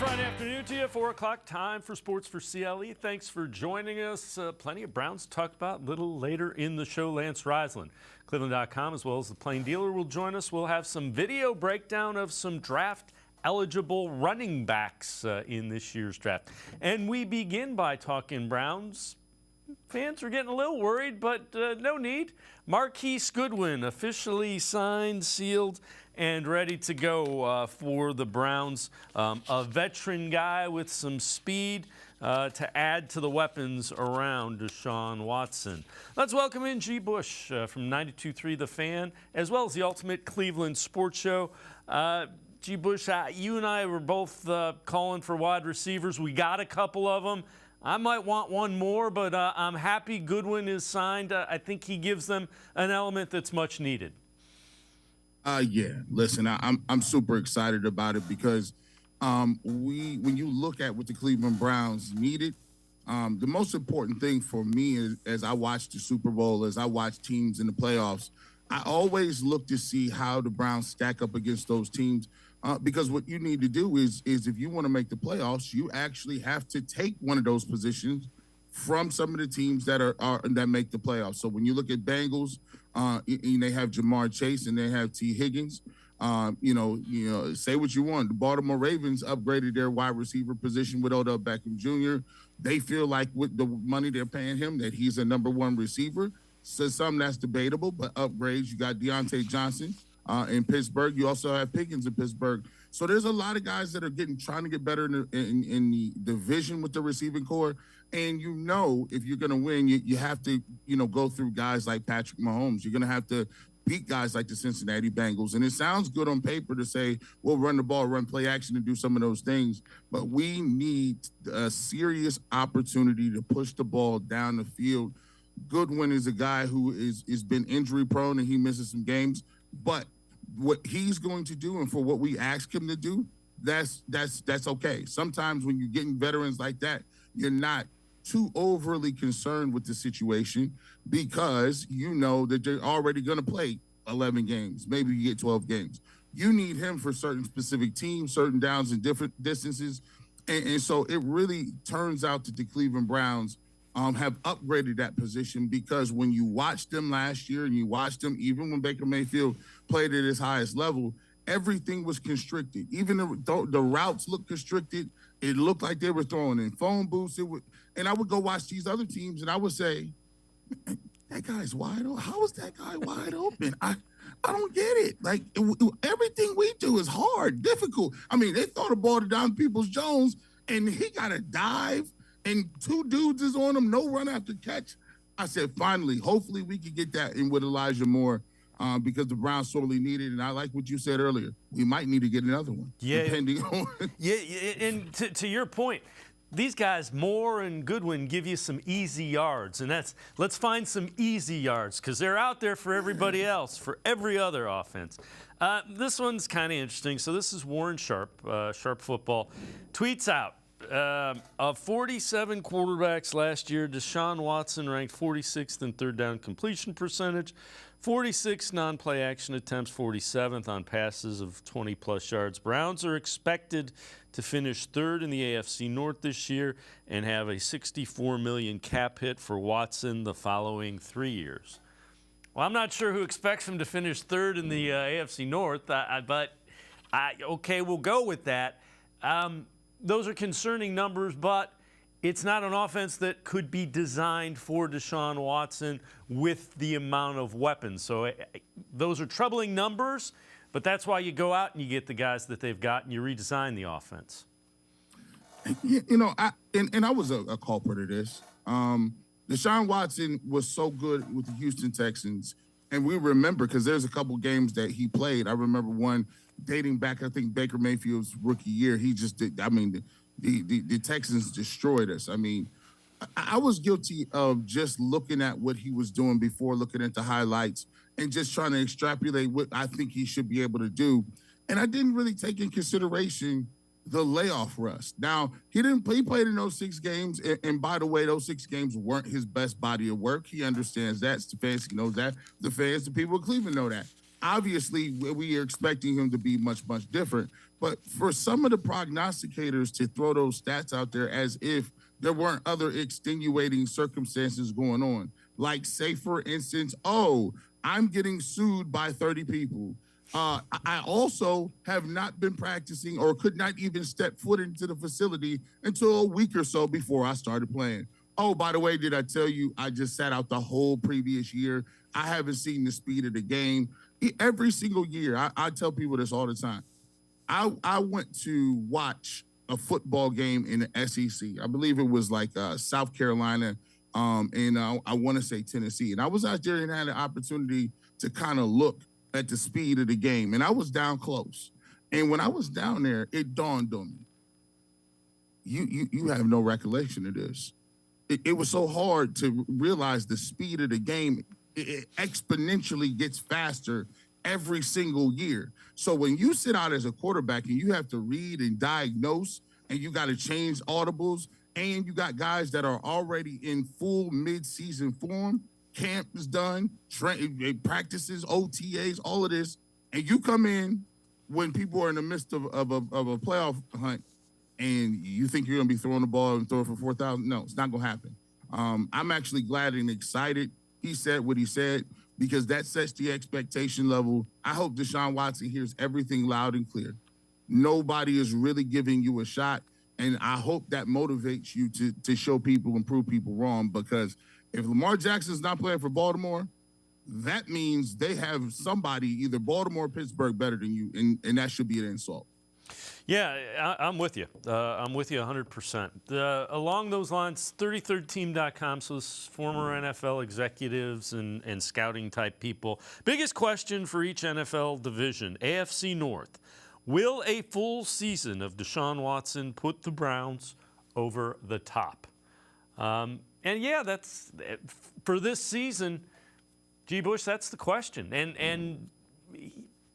Friday afternoon to you, 4 o'clock, time for Sports for CLE. Thanks for joining us. Plenty of Browns to talk about a little later in the show. Lance Reisland, cleveland.com, as well as the Plain Dealer will join us. We'll have some video breakdown of some draft-eligible running backs in this year's draft. And we begin by talking Browns. Fans are getting a little worried, but no need. Marquise Goodwin officially signed, sealed, and ready to go for the Browns. A veteran guy with some speed to add to the weapons around Deshaun Watson. Let's welcome in G. Bush from 92.3 The Fan, as well as the Ultimate Cleveland Sports Show. G. Bush, you and I were both calling for wide receivers. We got a couple of them. I might want one more, but I'm happy Goodwin is signed. I think he gives them an element that's much needed. Yeah, listen, I'm super excited about it because when you look at what the Cleveland Browns needed, the most important thing for me as I watch the Super Bowl, as I watch teams in the playoffs, I always look to see how the Browns stack up against those teams. Because what you need to do is if you want to make the playoffs, you actually have to take one of those positions from some of the teams that that make the playoffs. So when you look at Bengals, they have Jamar Chase and they have T. Higgins. Say what you want. The Baltimore Ravens upgraded their wide receiver position with Odell Beckham Jr. They feel like with the money they're paying him that he's a number one receiver. So some that's debatable, but upgrades. You got Deontay Johnson in Pittsburgh. You also have Pickens in Pittsburgh. So there's a lot of guys that are trying to get better in the division with the receiving core. And if you're going to win, you have to go through guys like Patrick Mahomes. You're going to have to beat guys like the Cincinnati Bengals. And it sounds good on paper to say, we'll run the ball, run play action, and do some of those things. But we need a serious opportunity to push the ball down the field. Goodwin is a guy who is been injury prone and he misses some games. But what he's going to do and for what we ask him to do, that's okay. Sometimes when you're getting veterans like that, you're not too overly concerned with the situation because you know that they're already going to play 11 games. Maybe you get 12 games. You need him for certain specific teams, certain downs and different distances. And so it really turns out that the Cleveland Browns have upgraded that position because when you watched them last year and you watched them even when Baker Mayfield played at his highest level, everything was constricted. Even the routes looked constricted. It looked like they were throwing in phone booths. And I would go watch these other teams and I would say, that guy's wide open. How is that guy wide open? I don't get it. Like everything we do is hard, difficult. I mean, they throw the ball to Don Peoples-Jones and he got to dive. And two dudes is on him, no run after catch. I said, finally, hopefully we can get that in with Elijah Moore because the Browns sorely need it. And I like what you said earlier. We might need to get another one. Yeah. Depending on. Yeah, and to your point, these guys, Moore and Goodwin, give you some easy yards. And let's find some easy yards because they're out there for everybody else, for every other offense. This one's kind of interesting. So this is Warren Sharp, Sharp Football, tweets out. Of 47 quarterbacks last year, Deshaun Watson ranked 46th in third down completion percentage, 46 non-play action attempts, 47th on passes of 20-plus yards. Browns are expected to finish third in the AFC North this year and have a $64 million cap hit for Watson the following 3 years. Well, I'm not sure who expects him to finish third in the AFC North, but okay, we'll go with that. Those are concerning numbers, but it's not an offense that could be designed for Deshaun Watson with the amount of weapons. So those are troubling numbers, but that's why you go out and you get the guys that they've got and you redesign the offense. I was a culprit of this. Deshaun Watson was so good with the Houston Texans, and we remember because there's a couple games that he played. I remember one dating back, I think, Baker Mayfield's rookie year. He just did. I mean, the Texans destroyed us. I mean, I was guilty of just looking at what he was doing before looking at the highlights and just trying to extrapolate what I think he should be able to do. And I didn't really take in consideration the layoff rust. Now, he played in those 6 games. And by the way, those 6 games weren't his best body of work. He understands that. Stefanski knows that. The fans, the people of Cleveland know that. Obviously, we are expecting him to be much, much different. But for some of the prognosticators to throw those stats out there as if there weren't other extenuating circumstances going on, like say, for instance, oh, I'm getting sued by 30 people. I also have not been practicing or could not even step foot into the facility until a week or so before I started playing. Oh, by the way, did I tell you I just sat out the whole previous year? I haven't seen the speed of the game. Every single year, I tell people this all the time. I went to watch a football game in the SEC. I believe it was like South Carolina and I want to say Tennessee. And I was out there and had an opportunity to kind of look at the speed of the game. And I was down close. And when I was down there, it dawned on me. You have no recollection of this. It was so hard to realize the speed of the game. It exponentially gets faster every single year. So when you sit out as a quarterback and you have to read and diagnose and you got to change audibles and you got guys that are already in full mid-season form, camp is done, practices, OTAs, all of this, and you come in when people are in the midst of a playoff hunt and you think you're going to be throwing the ball and throwing for 4,000. No, it's not going to happen. I'm actually glad and excited he said what he said because that sets the expectation level. I hope Deshaun Watson hears everything loud and clear. Nobody is really giving you a shot, and I hope that motivates you to show people and prove people wrong because if Lamar Jackson's not playing for Baltimore, that means they have somebody, either Baltimore or Pittsburgh, better than you, and that should be an insult. Yeah, I'm with you. I'm with you 100%. Along those lines, 33rdteam.com, so this former NFL executives and scouting type people. Biggest question for each NFL division, AFC North. Will a full season of Deshaun Watson put the Browns over the top? And yeah, that's for this season, G. Bush, that's the question. And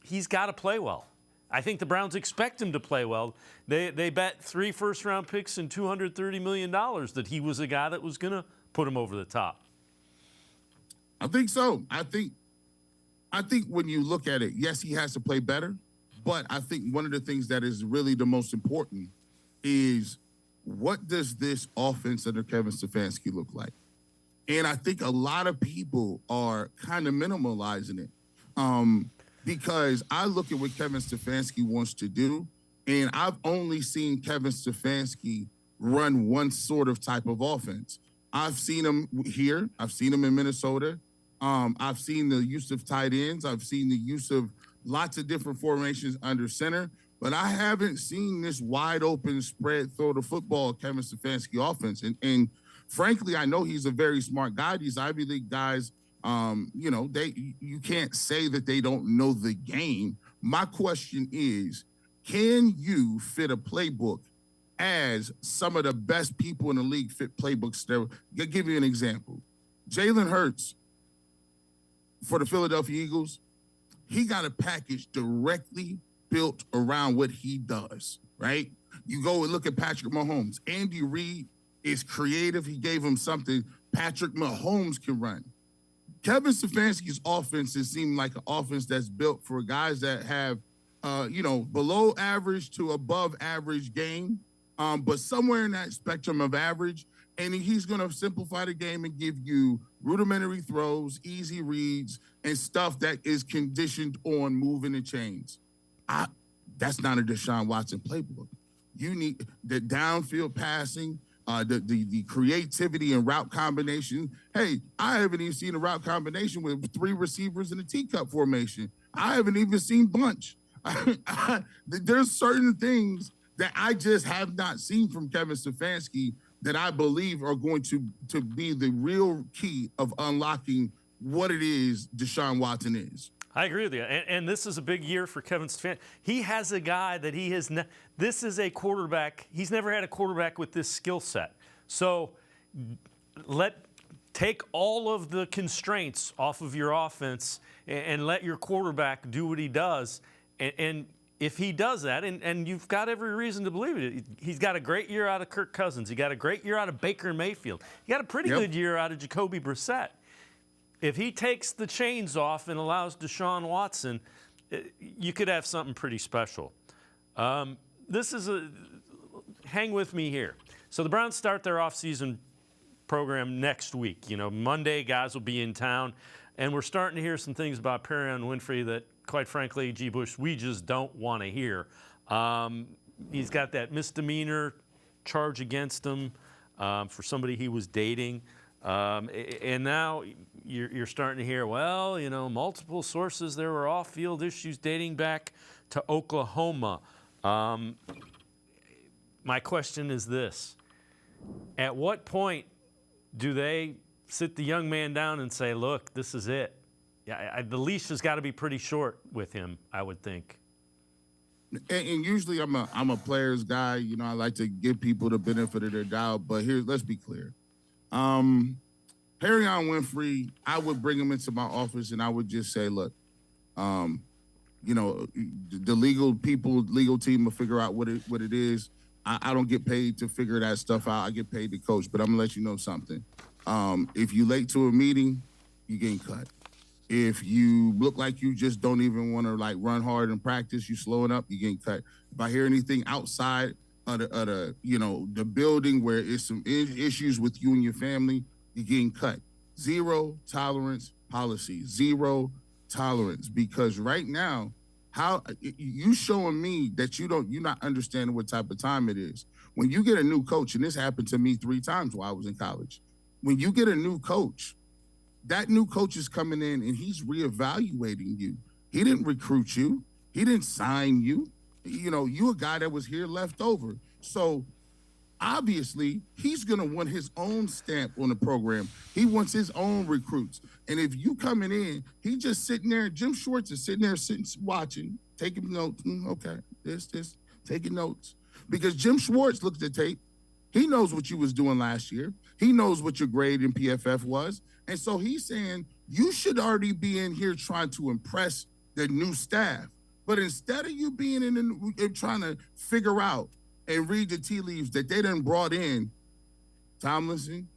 he's got to play well. I think the Browns expect him to play well. They bet 3 first-round picks and $230 million that he was a guy that was going to put him over the top. I think so. I think when you look at it, yes, he has to play better. But I think one of the things that is really the most important is what does this offense under Kevin Stefanski look like? And I think a lot of people are kind of minimalizing it. Because I look at what Kevin Stefanski wants to do, and I've only seen Kevin Stefanski run one sort of type of offense. I've seen him here. I've seen him in Minnesota. I've seen the use of tight ends. I've seen the use of lots of different formations under center, but I haven't seen this wide open spread throw the football Kevin Stefanski offense. And frankly, I know he's a very smart guy. These Ivy League guys, you can't say that they don't know the game. My question is, can you fit a playbook as some of the best people in the league fit playbooks? I'll give you an example. Jalen Hurts for the Philadelphia Eagles, he got a package directly built around what he does, right? You go and look at Patrick Mahomes. Andy Reid is creative. He gave him something Patrick Mahomes can run. Kevin Stefanski's offenses seem like an offense that's built for guys that have, below average to above average game, but somewhere in that spectrum of average. And he's going to simplify the game and give you rudimentary throws, easy reads, and stuff that is conditioned on moving the chains. That's not a Deshaun Watson playbook. You need the downfield passing, the creativity and route combination. Hey, I haven't even seen a route combination with 3 receivers in a teacup formation. I haven't even seen bunch. There's certain things that I just have not seen from Kevin Stefanski that I believe are going to be the real key of unlocking what it is Deshaun Watson is. I agree with you. And this is a big year for Kevin Stefanski. He has a guy that he has this is a quarterback. He's never had a quarterback with this skill set. So take all of the constraints off of your offense and let your quarterback do what he does. And if he does that, and you've got every reason to believe it, he's got a great year out of Kirk Cousins. He got a great year out of Baker Mayfield. He got a pretty good year out of Jacoby Brissett. If he takes the chains off and allows Deshaun Watson, you could have something pretty special. This is hang with me here. So the Browns start their offseason program next week. You know, Monday, guys will be in town. And we're starting to hear some things about Perrion Winfrey that, quite frankly, G. Bush, we just don't want to hear. He's got that misdemeanor charge against him for somebody he was dating. And now you're starting to hear, well, you know, multiple sources, there were off-field issues dating back to Oklahoma. My question is this. At what point do they sit the young man down and say, look, this is it? Yeah, the leash has got to be pretty short with him, I would think. And usually I'm a player's guy. You know, I like to give people the benefit of their doubt. But let's be clear. Perrion Winfrey, I would bring him into my office and I would just say, look, you know, the legal team will figure out what it is. I don't get paid to figure that stuff out. I get paid to coach. But I'm gonna let you know something. If you late to a meeting, you getting cut. If you look like you just don't even want to like run hard in practice, you slowing up, you getting cut. If I hear anything outside of the you know, the building where it's some issues with you and your family, you're getting cut. Zero tolerance policy, zero tolerance. Because right now, how you showing me that you're not understanding what type of time it is. When you get a new coach, and this happened to me 3 times while I was in college. When you get a new coach, that new coach is coming in and he's reevaluating you. He didn't recruit you. He didn't sign you. You know, you a guy that was here left over. So obviously he's going to want his own stamp on the program. He wants his own recruits. And if you coming in, he just sitting there, Jim Schwartz is sitting there watching, taking notes. Okay, this, taking notes. Because Jim Schwartz looked at tape. He knows what you was doing last year. He knows what your grade in PFF was. And so he's saying, you should already be in here trying to impress the new staff. But instead of you being in trying to figure out and read the tea leaves that they done brought in Tomlinson,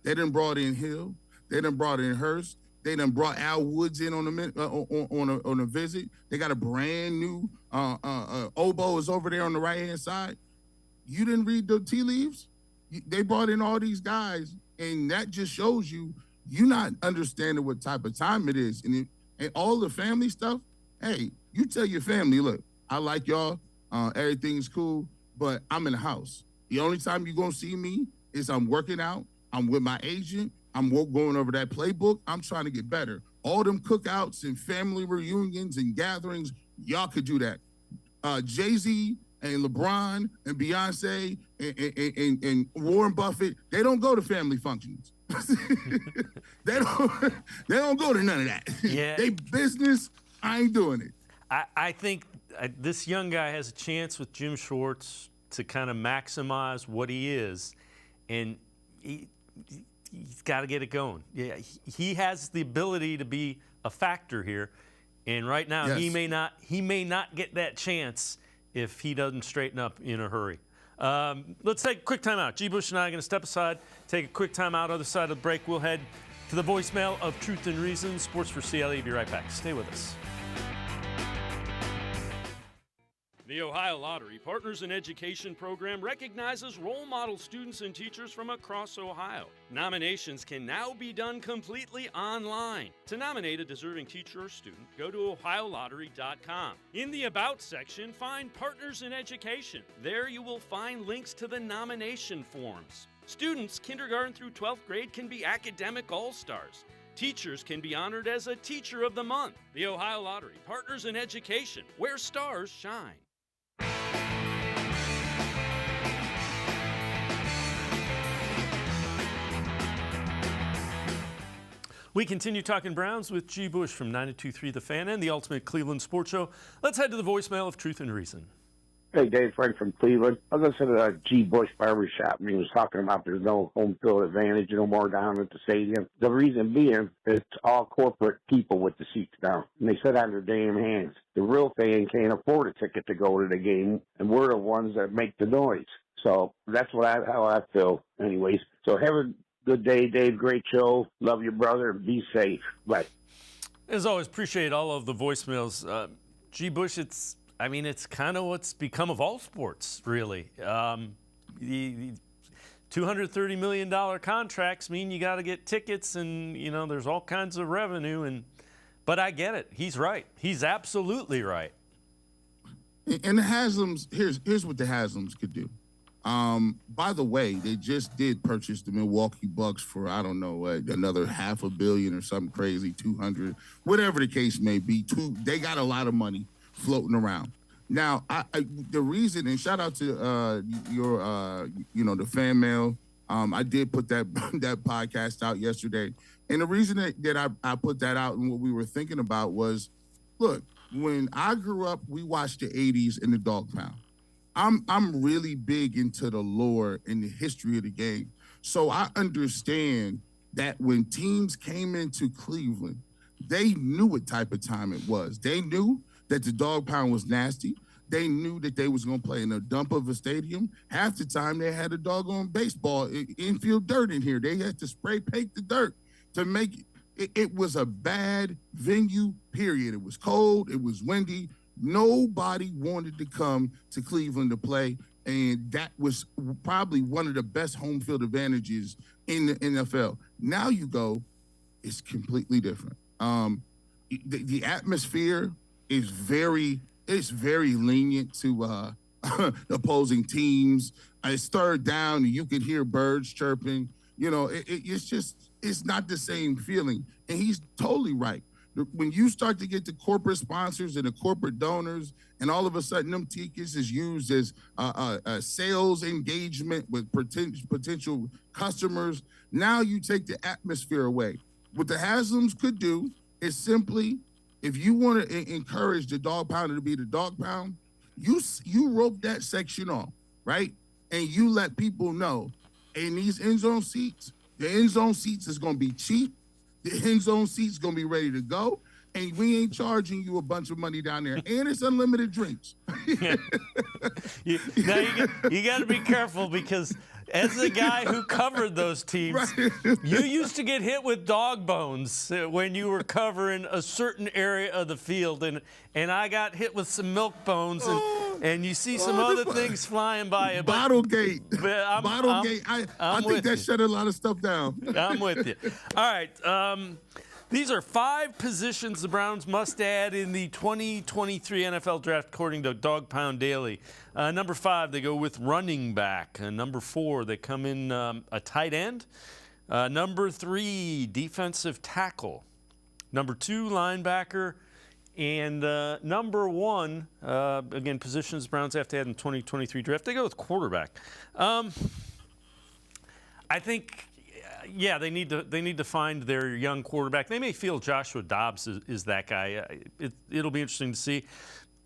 they done brought in Hill, they done brought in Hurst, they done brought Al Woods in on a visit. They got a brand new Oboe is over there on the right-hand side. You didn't read the tea leaves? They brought in all these guys, and that just shows you you're not understanding what type of time it is. And all the family stuff, hey, you tell your family, look, I like y'all, everything's cool, but I'm in the house. The only time you're going to see me is I'm working out, I'm with my agent, I'm going over that playbook, I'm trying to get better. All them cookouts and family reunions and gatherings, y'all could do that. Jay-Z and LeBron and Beyonce and Warren Buffett, they don't go to family functions. they don't go to none of that. Yeah. They business, I ain't doing it. I think this young guy has a chance with Jim Schwartz to kind of maximize what he is, and he's got to get it going. Yeah, he has the ability to be a factor here, and right now yes. he may not get that chance if he doesn't straighten up in a hurry. Let's take a quick time out. G. Bush and I are going to step aside, take a quick time out. Other side of the break, we'll head to the voicemail of Truth and Reason. Sports4CLE. Be right back. Stay with us. The Ohio Lottery Partners in Education program recognizes role model students and teachers from across Ohio. Nominations can now be done completely online. To nominate a deserving teacher or student, go to ohiolottery.com. In the About section, find Partners in Education. There you will find links to the nomination forms. Students kindergarten through 12th grade can be academic all-stars. Teachers can be honored as a Teacher of the Month. The Ohio Lottery Partners in Education, where stars shine. We continue talking Browns with G. Bush from 92.3 The Fan and the Ultimate Cleveland Sports Show. Let's head to the voicemail of Truth and Reason. Hey, Dave Frank from Cleveland. I was listening to G. Bush Barbershop, and he was talking about there's no home field advantage no more down at the stadium. The reason being, it's all corporate people with the seats down, and they sit on their damn hands. The real fan can't afford a ticket to go to the game, and we're the ones that make the noise. So that's how I feel anyways. So have a good day, Dave. Great show. Love your brother. Be safe. Bye. As always, appreciate all of the voicemails. G. Bush, I mean, it's kind of what's become of all sports, really. The $230 million contracts mean you got to get tickets, and there's all kinds of revenue. But I get it. He's right. He's absolutely right. And the Haslams, here's what the Haslams could do. By the way, they just did purchase the Milwaukee Bucks for, I don't know, another $500 million or something crazy, 200, whatever the case may be. They got a lot of money floating around. Now, the reason, and shout out to your, the fan mail. I did put that podcast out yesterday. And the reason that I put that out and what we were thinking about was, look, when I grew up, we watched the 80s in the dog pound. I'm really big into the lore and the history of the game. So I understand that when teams came into Cleveland, they knew what type of time it was. They knew that the dog pound was nasty. They knew that they was going to play in a dump of a stadium. Half the time they had a doggone baseball infield dirt in here. They had to spray paint the dirt to make it. It was a bad venue, period. It was cold. It was windy. Nobody wanted to come to Cleveland to play, and that was probably one of the best home field advantages in the NFL. Now you go, it's completely different. The atmosphere is very lenient to opposing teams. It's third down, and you could hear birds chirping. It's not the same feeling, and he's totally right. When you start to get the corporate sponsors and the corporate donors, and all of a sudden them tickets is used as a sales engagement with potential customers, now you take the atmosphere away. What the Haslams could do is simply, if you want to encourage the dog pounder to be the dog pound, you rope that section off, right? And you let people know, in these end zone seats, the end zone seats is going to be cheap. The end zone seat's going to be ready to go, and we ain't charging you a bunch of money down there. And it's unlimited drinks. you got to be careful, because as a guy who covered those teams, right, you used to get hit with dog bones when you were covering a certain area of the field, and I got hit with some milk bones, and you see some other things flying by. Bottlegate. Bottlegate. I think that shut a lot of stuff down. I'm with you. All right. These are 5 positions the Browns must add in the 2023 NFL Draft, according to Dog Pound Daily. Number 5, they go with running back. Number 4, they come in a tight end. Number 3, defensive tackle. Number 2, linebacker. And number 1, again, positions the Browns have to add in the 2023 draft, they go with quarterback. I think, yeah, they need to find their young quarterback. They may feel Joshua Dobbs is that guy. It'll be interesting to see.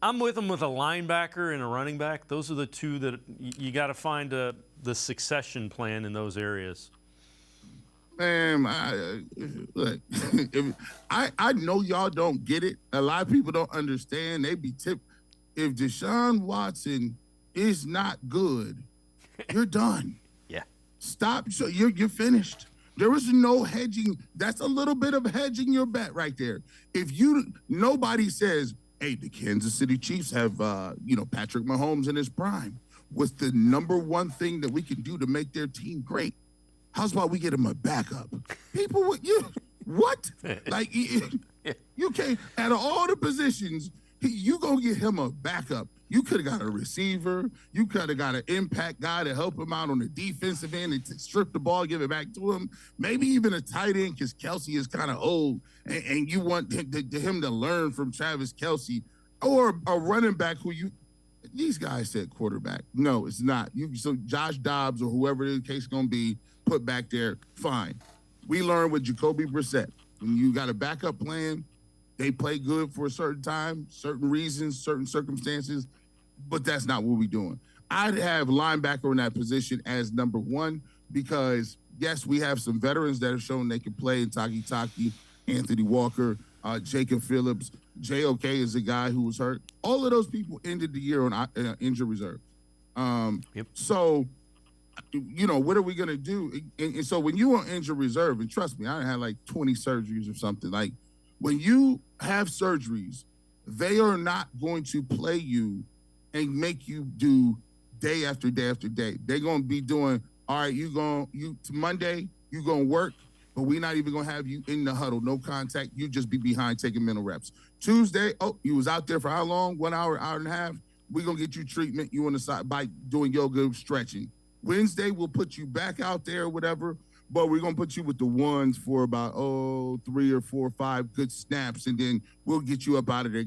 I'm with them with a linebacker and a running back. Those are the two that you got to find the succession plan in those areas. Man, look, I know y'all don't get it. A lot of people don't understand. They be tipped. If Deshaun Watson is not good, you're done. Yeah. Stop. So you're finished. There is no hedging. That's a little bit of hedging your bet right there. Nobody says, hey, the Kansas City Chiefs have, Patrick Mahomes in his prime. What's the number one thing that we can do to make their team great? How's about we get him a backup? People, what? Like, you can't, out of all the positions, you gonna get him a backup. You could have got a receiver. You could have got an impact guy to help him out on the defensive end and strip the ball, give it back to him. Maybe even a tight end, because Kelsey is kind of old, and you want him to learn from Travis Kelsey, or a running back these guys said quarterback. No, it's not. So Josh Dobbs or whoever the case is going to be, put back there, fine. We learned with Jacoby Brissett. When you got a backup plan, they play good for a certain time, certain reasons, certain circumstances, but that's not what we're doing. I'd have linebacker in that position as number 1 because, yes, we have some veterans that have shown they can play in Taki, Anthony Walker, Jacob Phillips. JOK is a guy who was hurt. All of those people ended the year on injured reserve. Yep. So, what are we going to do? And so when you on injured reserve, and trust me, I had like 20 surgeries or something. Like, when you have surgeries They are not going to play you and make you do day after day after day. They're going to be doing, all right, Monday, you're going to work, but we're not even going to have you in the huddle, no contact. You just be behind taking mental reps. Tuesday, you was out there for how long? 1 hour, hour and a half? We're going to get you treatment. You on the side by doing yoga, stretching. Wednesday, we'll put you back out there or whatever, but we're going to put you with the ones for about, 3 or 4 or 5 good snaps, and then we'll get you up out of there.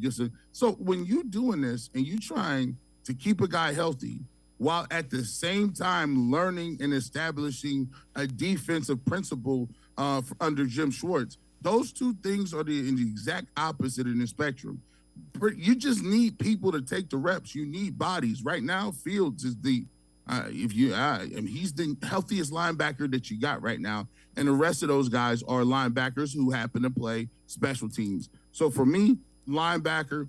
So when you're doing this and you're trying to keep a guy healthy while at the same time learning and establishing a defensive principle under Jim Schwartz, those two things are the exact opposite in the spectrum. You just need people to take the reps. You need bodies. Right now, Fields is he's the healthiest linebacker that you got right now. And the rest of those guys are linebackers who happen to play special teams. So for me, linebacker,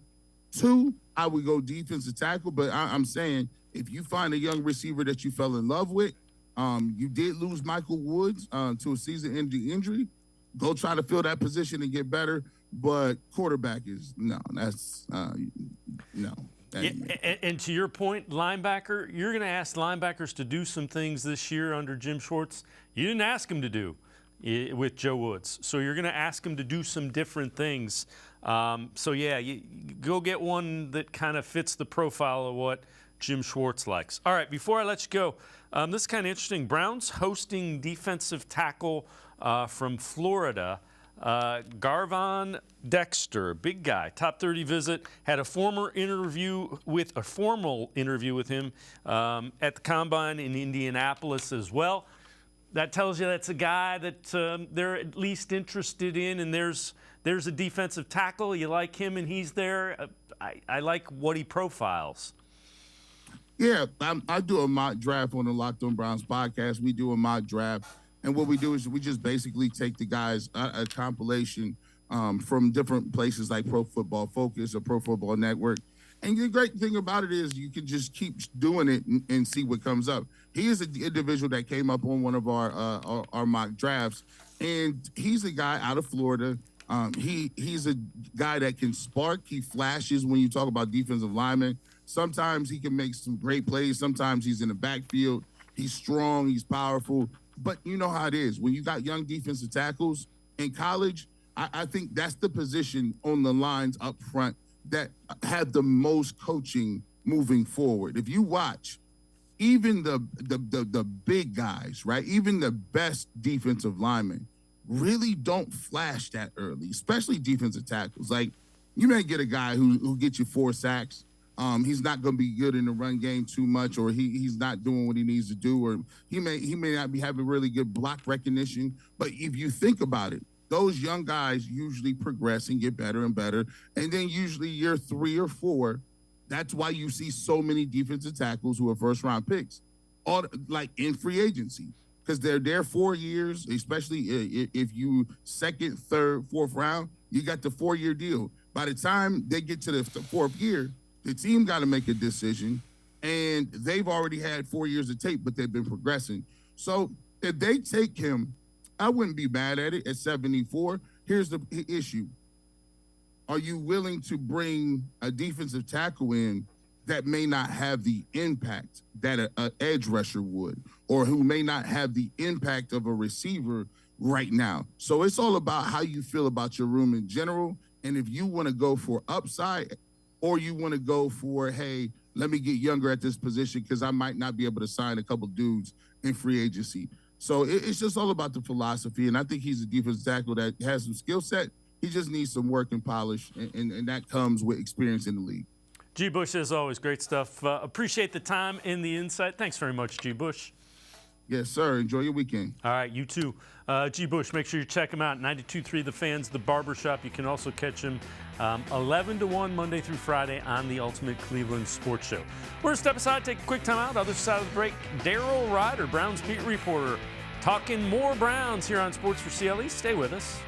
2, I would go defensive tackle. But I'm saying if you find a young receiver that you fell in love with, you did lose Michael Woods to a season-ending injury, go try to fill that position and get better. But quarterback is no. Yeah, and to your point, linebacker, you're going to ask linebackers to do some things this year under Jim Schwartz you didn't ask them to do with Joe Woods. So you're going to ask them to do some different things. You go get one that kind of fits the profile of what Jim Schwartz likes. All right, before I let you go, this is kind of interesting. Browns hosting defensive tackle from Florida. Gervon Dexter, big guy, top 30 visit, had a formal interview with him at the Combine in Indianapolis as well. That tells you that's a guy that they're at least interested in, and there's a defensive tackle. You like him, and he's there. I like what he profiles. Yeah, I do a mock draft on the Locked On Browns podcast. We do a mock draft. And what we do is we just basically take the guys, a compilation from different places like Pro Football Focus or Pro Football Network. And the great thing about it is you can just keep doing it and see what comes up. He is an individual that came up on one of our mock drafts, and he's a guy out of Florida. He's a guy that can spark. He flashes when you talk about defensive linemen. Sometimes he can make some great plays. Sometimes he's in the backfield. He's strong. He's powerful. But you know how it is. When you got young defensive tackles in college, I think that's the position on the lines up front that have the most coaching moving forward. If you watch, even the big guys, right, even the best defensive linemen really don't flash that early, especially defensive tackles. Like, you may get a guy who gets you 4 sacks. He's not going to be good in the run game too much, or he's not doing what he needs to do, or he may not be having really good block recognition. But if you think about it, those young guys usually progress and get better and better. And then usually year 3 or 4, that's why you see so many defensive tackles who are first-round picks, all like in free agency, because they're there 4 years, especially if you 2nd, 3rd, 4th round, you got the 4-year deal. By the time they get to the 4th year, the team got to make a decision, and they've already had 4 years of tape, but they've been progressing. So if they take him, I wouldn't be mad at it at 74. Here's the issue. Are you willing to bring a defensive tackle in that may not have the impact that an edge rusher would, or who may not have the impact of a receiver right now? So it's all about how you feel about your room in general, and if you want to go for upside, or you want to go for, hey, let me get younger at this position because I might not be able to sign a couple dudes in free agency. So it's just all about the philosophy, and I think he's a defensive tackle that has some skill set. He just needs some work and polish, and that comes with experience in the league. G. Bush, as always, great stuff. Appreciate the time and the insight. Thanks very much, G. Bush. Yes, sir. Enjoy your weekend. All right, you too. G. Bush, make sure you check him out. 92.3 The Fans, The Barbershop. You can also catch him 11 to 1 Monday through Friday on the Ultimate Cleveland Sports Show. We're going to step aside, take a quick time out. Other side of the break, Daryl Ruiter, Browns beat reporter, talking more Browns here on Sports4CLE. Stay with us.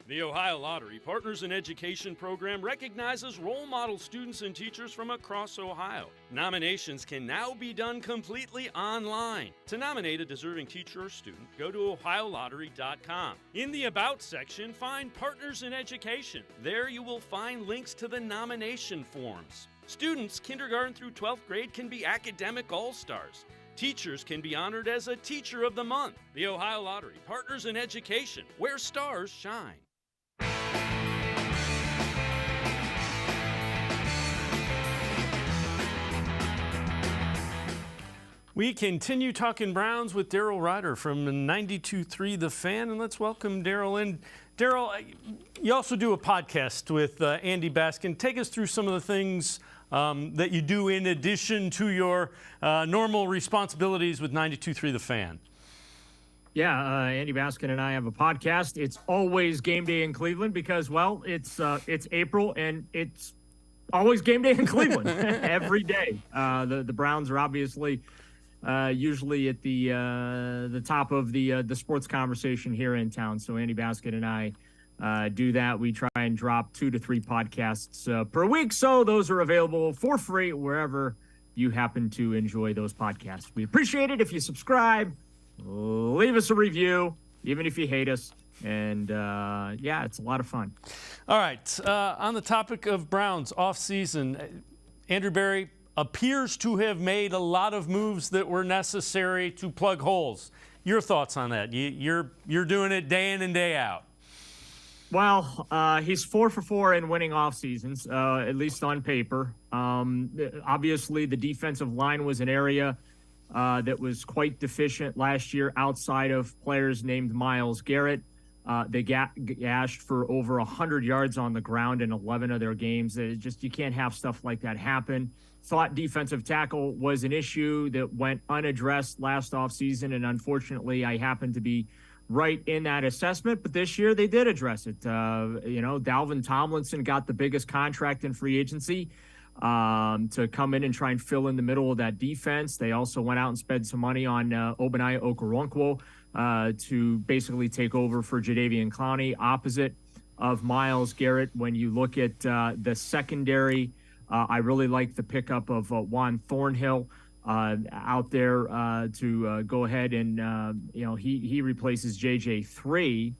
The Ohio Lottery Partners in Education program recognizes role model students and teachers from across Ohio. Nominations can now be done completely online. To nominate a deserving teacher or student, go to ohiolottery.com. In the About section, find Partners in Education. There you will find links to the nomination forms. Students kindergarten through 12th grade can be academic all-stars. Teachers can be honored as a Teacher of the Month. The Ohio Lottery Partners in Education, where stars shine. We continue talking Browns with Daryl Ruiter from 92.3 The Fan, and let's welcome Daryl in. Daryl, you also do a podcast with Andy Baskin. Take us through some of the things that you do in addition to your normal responsibilities with 92.3 The Fan. Yeah, Andy Baskin and I have a podcast. It's always game day in Cleveland because, well, it's April and it's always game day in Cleveland every day. The Browns are obviously usually at the top of the sports conversation here in town. So Andy Baskin and I do that. We try and drop 2 to 3 podcasts per week. So those are available for free wherever you happen to enjoy those podcasts. We appreciate it if you subscribe, leave us a review, even if you hate us. And, yeah, it's a lot of fun. All right. On the topic of Browns offseason, Andrew Berry appears to have made a lot of moves that were necessary to plug holes. Your thoughts on that? You're doing it day in and day out. Well, he's 4 for 4 in winning off seasons, at least on paper. Obviously, the defensive line was an area that was quite deficient last year outside of players named Myles Garrett. They gashed for over 100 yards on the ground in 11 of their games. You can't have stuff like that happen. Thought defensive tackle was an issue that went unaddressed last offseason, and unfortunately, I happened to be right in that assessment. But this year, they did address it. Dalvin Tomlinson got the biggest contract in free agency to come in and try and fill in the middle of that defense. They also went out and spent some money on Ogbonnaya Okoronkwo to basically take over for Jadeveon Clowney, opposite of Myles Garrett. When you look at the secondary, I really like the pickup of Juan Thornhill out there to go ahead and, he replaces JJ3,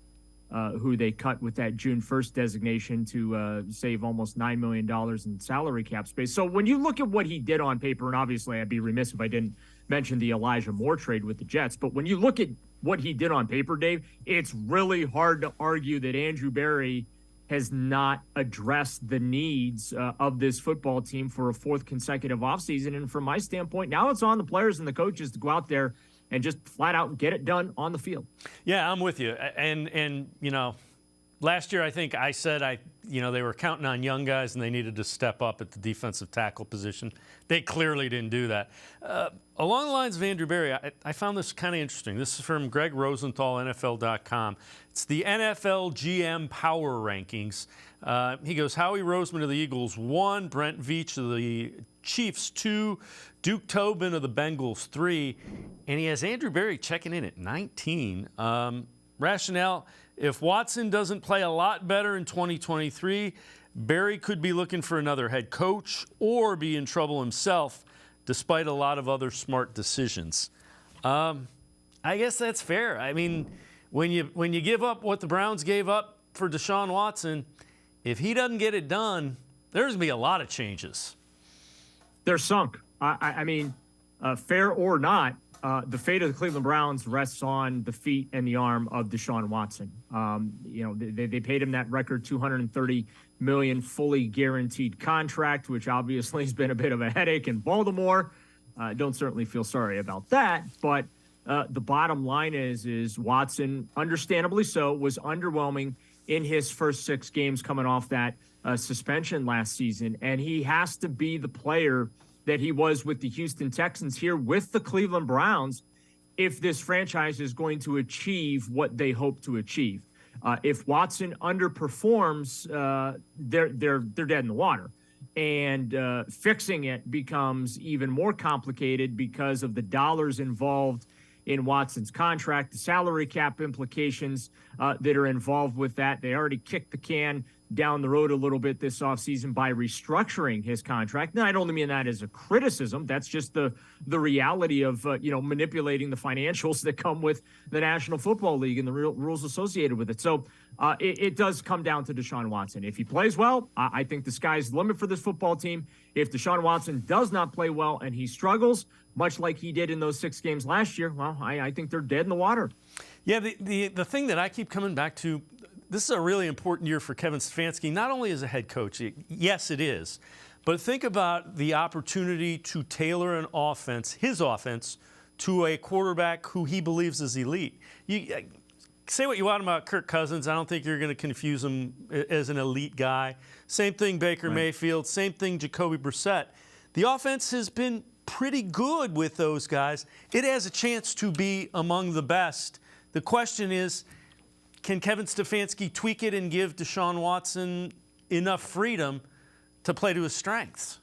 who they cut with that June 1st designation to save almost $9 million in salary cap space. So when you look at what he did on paper, and obviously I'd be remiss if I didn't mention the Elijah Moore trade with the Jets, but when you look at what he did on paper, Dave, it's really hard to argue that Andrew Berry has not addressed the needs of this football team for a 4th consecutive offseason. And from my standpoint, now it's on the players and the coaches to go out there and just flat out get it done on the field. Yeah, I'm with you. And last year I think I said they were counting on young guys and they needed to step up at the defensive tackle position. They clearly didn't do that. Along the lines of Andrew Berry, I found this kind of interesting. This is from Greg Rosenthal, NFL.com. It's the NFL GM Power Rankings. He goes, Howie Roseman of the Eagles 1, Brent Veach of the Chiefs 2, Duke Tobin of the Bengals 3, and he has Andrew Berry checking in at 19. Rationale, if Watson doesn't play a lot better in 2023, Berry could be looking for another head coach or be in trouble himself, despite a lot of other smart decisions. I guess that's fair. I mean, when you give up what the Browns gave up for Deshaun Watson, if he doesn't get it done, there's going to be a lot of changes. They're sunk. I mean, fair or not, the fate of the Cleveland Browns rests on the feet and the arm of Deshaun Watson. They paid him that record $230 million fully guaranteed contract, which obviously has been a bit of a headache in Baltimore. Don't certainly feel sorry about that, but the bottom line is Watson, understandably so, was underwhelming in his first 6 games coming off that suspension last season, and he has to be the player that he was with the Houston Texans here with the Cleveland Browns if this franchise is going to achieve what they hope to achieve. If Watson underperforms, they're dead in the water. And fixing it becomes even more complicated because of the dollars involved in Watson's contract, the salary cap implications that are involved with that. They already kicked the can down the road a little bit this offseason by restructuring his contract. Now, I don't mean that as a criticism. That's just the reality of, manipulating the financials that come with the National Football League and the rules associated with it. So it does come down to Deshaun Watson. If he plays well, I think the sky's the limit for this football team. If Deshaun Watson does not play well and he struggles, much like he did in those 6 games last year, well, I think they're dead in the water. Yeah, the thing that I keep coming back to, this is a really important year for Kevin Stefanski, not only as a head coach. Yes, it is. But think about the opportunity to tailor an offense, his offense, to a quarterback who he believes is elite. You say what you want about Kirk Cousins. I don't think you're going to confuse him as an elite guy. Same thing Baker Mayfield. Same thing Jacoby Brissett. The offense has been pretty good with those guys. It has a chance to be among the best. The question is, can Kevin Stefanski tweak it and give Deshaun Watson enough freedom to play to his strengths?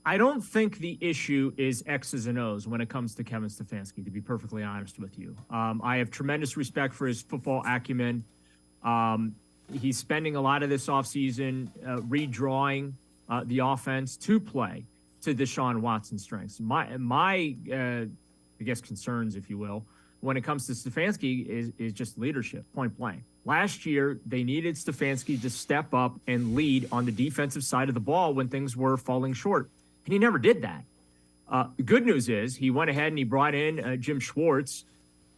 I don't think the issue is X's and O's when it comes to Kevin Stefanski, to be perfectly honest with you. I have tremendous respect for his football acumen. He's spending a lot of this offseason redrawing the offense to play to Deshaun Watson's strengths. My concerns, if you will, when it comes to Stefanski is just leadership, point blank. Last year, they needed Stefanski to step up and lead on the defensive side of the ball when things were falling short, and he never did that. The good news is he went ahead and he brought in Jim Schwartz,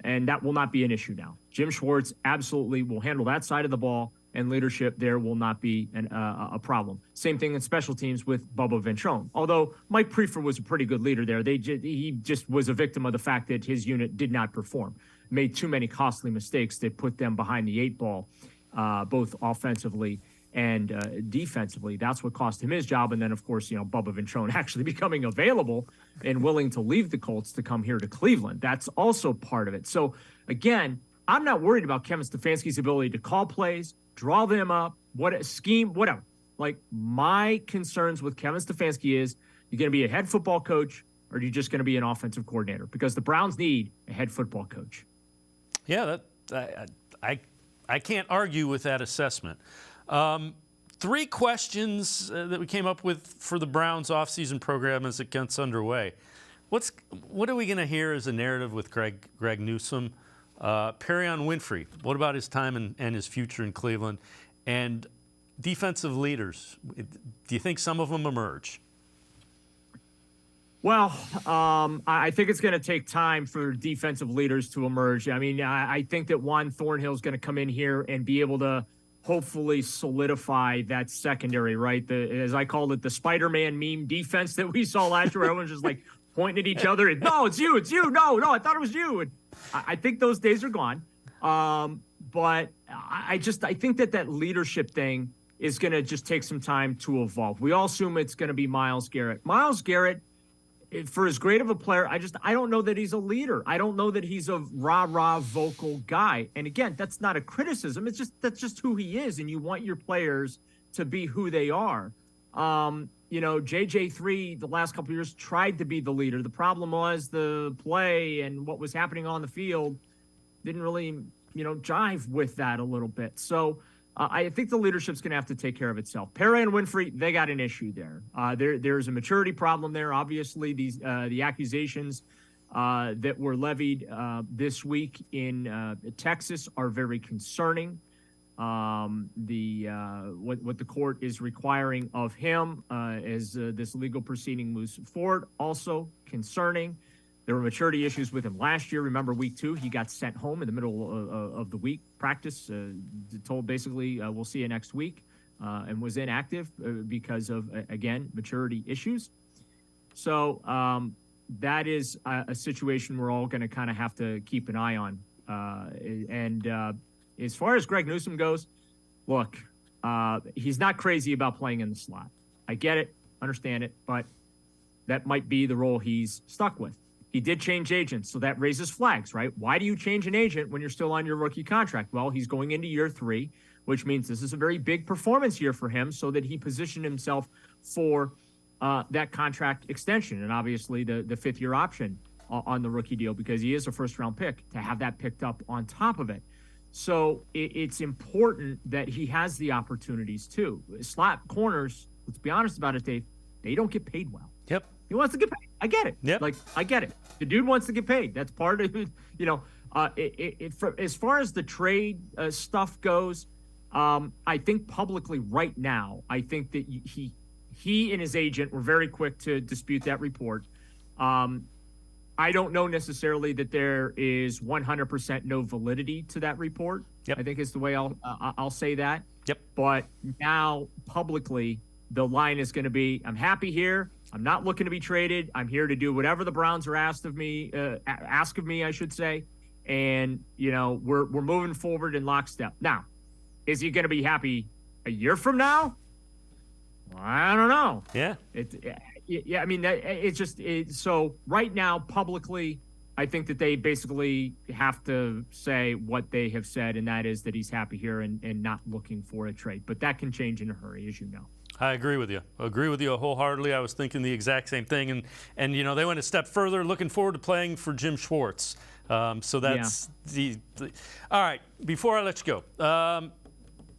and that will not be an issue now. Jim Schwartz absolutely will handle that side of the ball, and leadership there will not be a problem. Same thing in special teams with Bubba Ventrone. Although Mike Prefer was a pretty good leader there, he just was a victim of the fact that his unit did not perform. Made too many costly mistakes that put them behind the 8 ball, both offensively and defensively. That's what cost him his job. And then, of course, Bubba Ventrone actually becoming available and willing to leave the Colts to come here to Cleveland. That's also part of it. So, again, I'm not worried about Kevin Stefanski's ability to call plays, draw them up, scheme, whatever. Like, my concerns with Kevin Stefanski is, you're going to be a head football coach or are you just going to be an offensive coordinator? Because the Browns need a head football coach. Yeah, I can't argue with that assessment. 3 questions that we came up with for the Browns offseason program as it gets underway. What are we going to hear as a narrative with Greg Newsom? Perrion Winfrey, what about his time and his future in Cleveland? And defensive leaders, do you think some of them emerge? Well, I think it's going to take time for defensive leaders to emerge. I mean, I think that Juan Thornhill is going to come in here and be able to hopefully solidify that secondary, right? As I called it, the Spider-Man meme defense that we saw last year, where everyone's just like pointing at each other and, no, it's you. No, I thought it was you. And I think those days are gone. But I think that leadership thing is going to just take some time to evolve. We all assume it's going to be Myles Garrett. Myles Garrett, for as great of a player, I don't know that he's a leader. I don't know that he's a rah-rah vocal guy. And again, that's not a criticism. That's just who he is. And you want your players to be who they are. JJ3 the last couple of years tried to be the leader. The problem was the play and what was happening on the field didn't really, jive with that a little bit. So I think the leadership's going to have to take care of itself. Perrion Winfrey, they got an issue there. There's a maturity problem there. Obviously, the accusations that were levied this week in Texas are very concerning. What the court is requiring of him as this legal proceeding moves forward, also concerning. There were maturity issues with him last year. Remember, week 2, he got sent home in the middle of the week practice, told basically, we'll see you next week, and was inactive because of, again, maturity issues. So that is a situation we're all going to kind of have to keep an eye on. As far as Greg Newsom goes, look, he's not crazy about playing in the slot. I get it, understand it, but that might be the role he's stuck with. He did change agents, so that raises flags, right? Why do you change an agent when you're still on your rookie contract? Well, he's going into year 3, which means this is a very big performance year for him, so that he positioned himself for that contract extension and obviously the 5th-year option on the rookie deal because he is a first-round pick, to have that picked up on top of it. So it's important that he has the opportunities too. Slot corners, let's be honest about it, Dave, they don't get paid well. Yep. He wants to get paid. I get it. Yep. Like, I get it. The dude wants to get paid. That's part of it. You know, as far as the trade stuff goes, I think publicly right now, I think that he and his agent were very quick to dispute that report. I don't know necessarily that there is 100% no validity to that report. Yep. I think is the way I'll say that. Yep. But now publicly, the line is going to be, I'm happy here. I'm not looking to be traded. I'm here to do whatever the Browns are ask of me, I should say. And, you know, we're moving forward in lockstep. Now, is he going to be happy a year from now? I don't know. Yeah. Yeah, I mean, so right now, publicly, I think that they basically have to say what they have said, and that is that he's happy here and not looking for a trade. But that can change in a hurry, as you know. I agree with you. Wholeheartedly. I was thinking the exact same thing. And you know, they went a step further, looking forward to playing for Jim Schwartz. So that's the all right, before I let you go,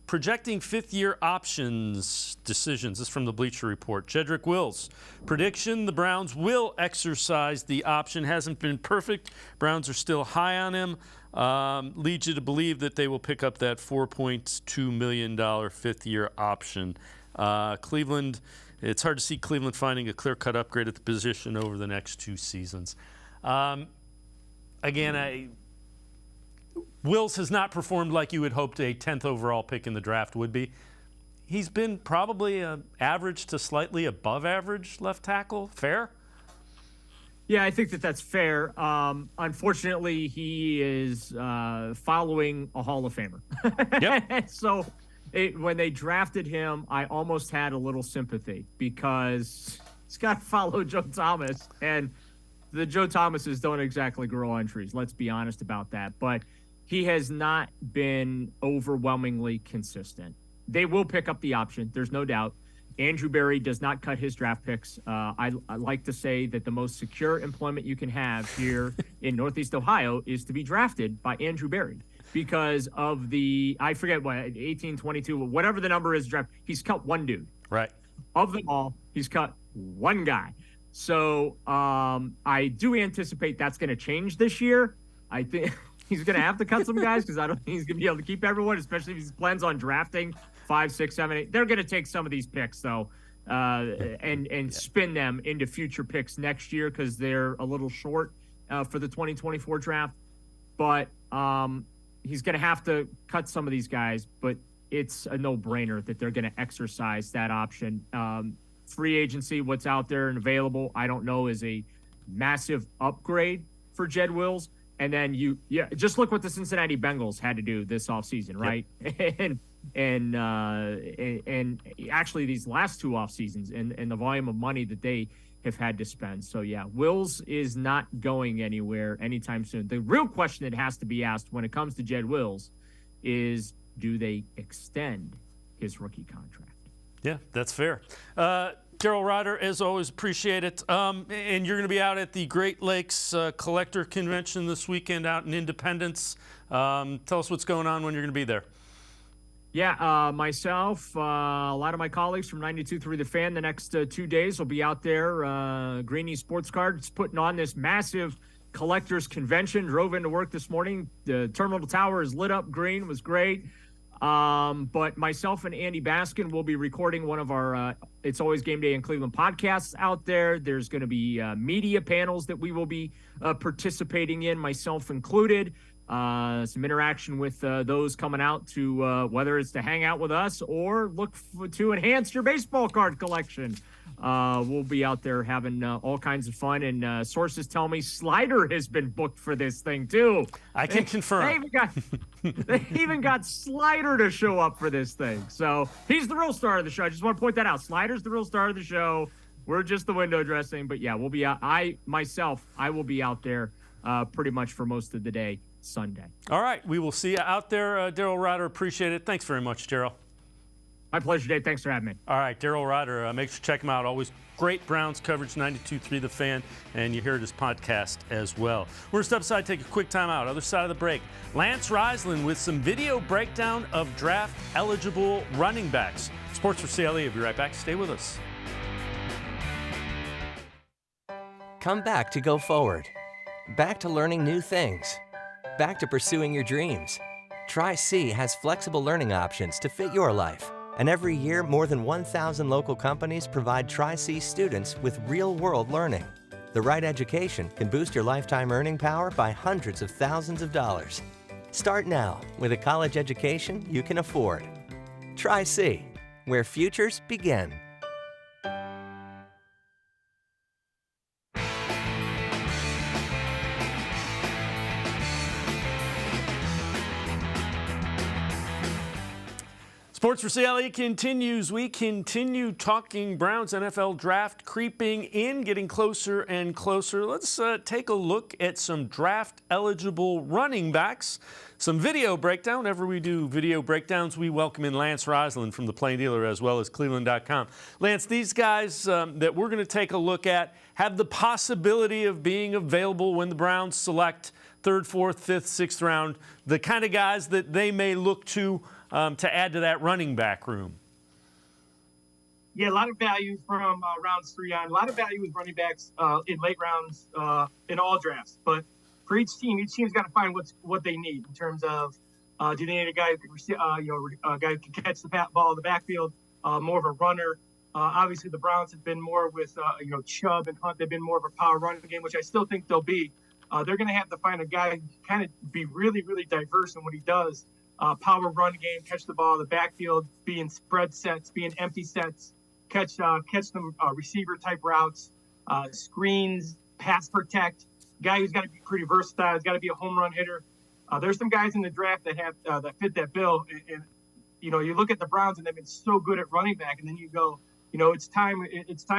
projecting fifth-year options decisions. This is from the Bleacher Report. Jedrick Wills. Prediction, the Browns will exercise the option. Hasn't been perfect. Browns are still high on him. Leads you to believe that they will pick up that $4.2 million fifth-year option. Cleveland, it's hard to see Cleveland finding a clear-cut upgrade at the position over the next 2 seasons. Wills has not performed like you had hoped a 10th overall pick in the draft would be. He's been probably an average to slightly above average left tackle. Fair? Yeah, I think that's fair. Unfortunately, he is following a Hall of Famer. Yep. So when they drafted him, I almost had a little sympathy because he's got to follow Joe Thomas, and the Joe Thomases don't exactly grow on trees. Let's be honest about that. But he has not been overwhelmingly consistent. They will pick up the option. There's no doubt. Andrew Berry does not cut his draft picks. I like to say that the most secure employment you can have here in Northeast Ohio is to be drafted by Andrew Berry because of I forget what, 18, 22, whatever the number is, draft. He's cut one dude. Right. Of them all, he's cut one guy. So I do anticipate that's going to change this year. I think he's going to have to cut some guys because I don't think he's going to be able to keep everyone, especially if he plans on drafting 5, 6, 7, 8. They're going to take some of these picks, though, and spin them into future picks next year because they're a little short for the 2024 draft. But he's going to have to cut some of these guys, but it's a no-brainer that they're going to exercise that option. Free agency, what's out there and available, I don't know, is a massive upgrade for Jed Wills. And then just look what the Cincinnati Bengals had to do this offseason, right? Yep. and actually these last 2 off seasons and the volume of money that they have had to spend. So yeah, Wills is not going anywhere anytime soon. The real question that has to be asked when it comes to Jed Wills is, do they extend his rookie contract? Yeah, that's fair. Daryl Ruiter, as always, appreciate it. And you're going to be out at the Great Lakes Collector Convention this weekend out in Independence. Tell us what's going on when you're going to be there. Yeah, myself, a lot of my colleagues from 92.3 The Fan the next 2 days will be out there. Greeny Sports Cards putting on this massive collectors convention. Drove into work this morning. The Terminal Tower is lit up green. Was great. But myself and Andy Baskin will be recording one of our It's Always Game Day in Cleveland podcasts out there. There's going to be media panels that we will be participating in, myself included. Some interaction with those coming out to whether it's to hang out with us or look to enhance your baseball card collection. We'll be out there having all kinds of fun, and sources tell me Slider has been booked for this thing too. I can confirm. They even got Slider to show up for this thing. So he's the real star of the show. I just want to point that out. Slider's the real star of the show. We're just the window dressing. But yeah, we'll be out. I will be out there pretty much for most of the day Sunday. All right. We will see you out there, Daryl Ruiter. Appreciate it. Thanks very much, Daryl. My pleasure, Dave. Thanks for having me. All right, Daryl Ruiter, make sure to check him out. Always great Browns coverage, 92.3 The Fan, and you hear his podcast as well. We're going to step aside, take a quick time out. Other side of the break, Lance Reisland with some video breakdown of draft-eligible running backs. Sports4CLE, we'll be right back. Stay with us. Come back to go forward. Back to learning new things. Back to pursuing your dreams. Tri-C has flexible learning options to fit your life. And every year, more than 1,000 local companies provide Tri-C students with real-world learning. The right education can boost your lifetime earning power by hundreds of thousands of dollars. Start now with a college education you can afford. Tri-C, where futures begin. Sports4CLE continues. We continue talking Browns NFL draft creeping in, getting closer and closer. Let's take a look at some draft-eligible running backs. Some video breakdown. Whenever we do video breakdowns, we welcome in Lance Reisland from the Plain Dealer as well as cleveland.com. Lance, these guys that we're going to take a look at have the possibility of being available when the Browns select 3rd, 4th, 5th, 6th round, the kind of guys that they may look to add to that running back room. Yeah, a lot of value from rounds 3 on. A lot of value with running backs in late rounds in all drafts. But for each team's got to find what they need in terms of do they need a guy who can, a guy who can catch the ball in the backfield, more of a runner. Obviously, the Browns have been more with Chubb and Hunt. They've been more of a power running game, which I still think they'll be. They're going to have to find a guy who can kind of be really, really diverse in what he does. Power run game, catch the ball in the backfield, be in spread sets, be in empty sets, catch some receiver type routes, screens, pass protect. Guy who's got to be pretty versatile. He's got to be a home run hitter. There's some guys in the draft that have that fit that bill. And you look at the Browns and they've been so good at running back, and then you go, it's time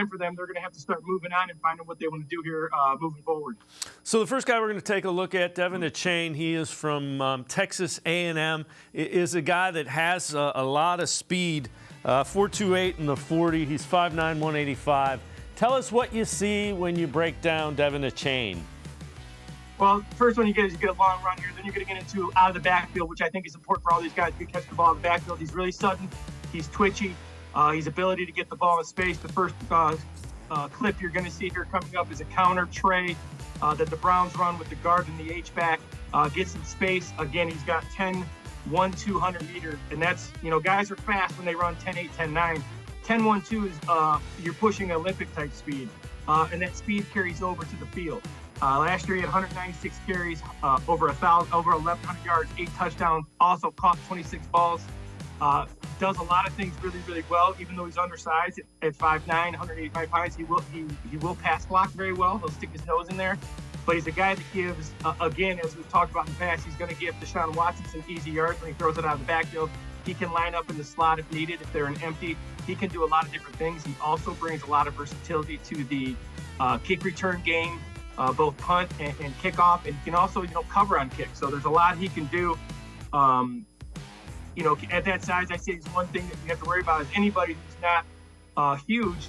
for them. They're going to have to start moving on and finding what they want to do here moving forward. So the first guy we're going to take a look at, Devin Achane, he is from Texas A&M, is a guy that has a lot of speed, 4.28 in the 40. He's 5'9", 185. Tell us what you see when you break down Devin Achane. Well, first one you get is you get a long run here. Then you're going to get into out of the backfield, which I think is important for all these guys to catch the ball in the backfield. He's really sudden. He's twitchy. His ability to get the ball in space. The first clip you're going to see here coming up is a counter tray that the Browns run with the guard and the H-back. Gets in space. Again, he's got 10-1, 200 meter. And that's, guys are fast when they run 10-8, 10-9. 10-1-2 is you're pushing Olympic type speed. And that speed carries over to the field. Last year he had 196 carries, over 1,100 yards, 8 touchdowns, also caught 26 balls. Does a lot of things really, really well, even though he's undersized at 5'9", 185 pounds. He will pass block very well. He'll stick his nose in there. But he's a guy that gives, again, as we've talked about in the past, he's going to give Deshaun Watson some easy yards when he throws it out of the backfield. He can line up in the slot if needed, if they're an empty. He can do a lot of different things. He also brings a lot of versatility to the kick return game, both punt and kickoff. And he can also, cover on kicks. So there's a lot he can do. At that size, I say it's one thing that you have to worry about is anybody who's not huge,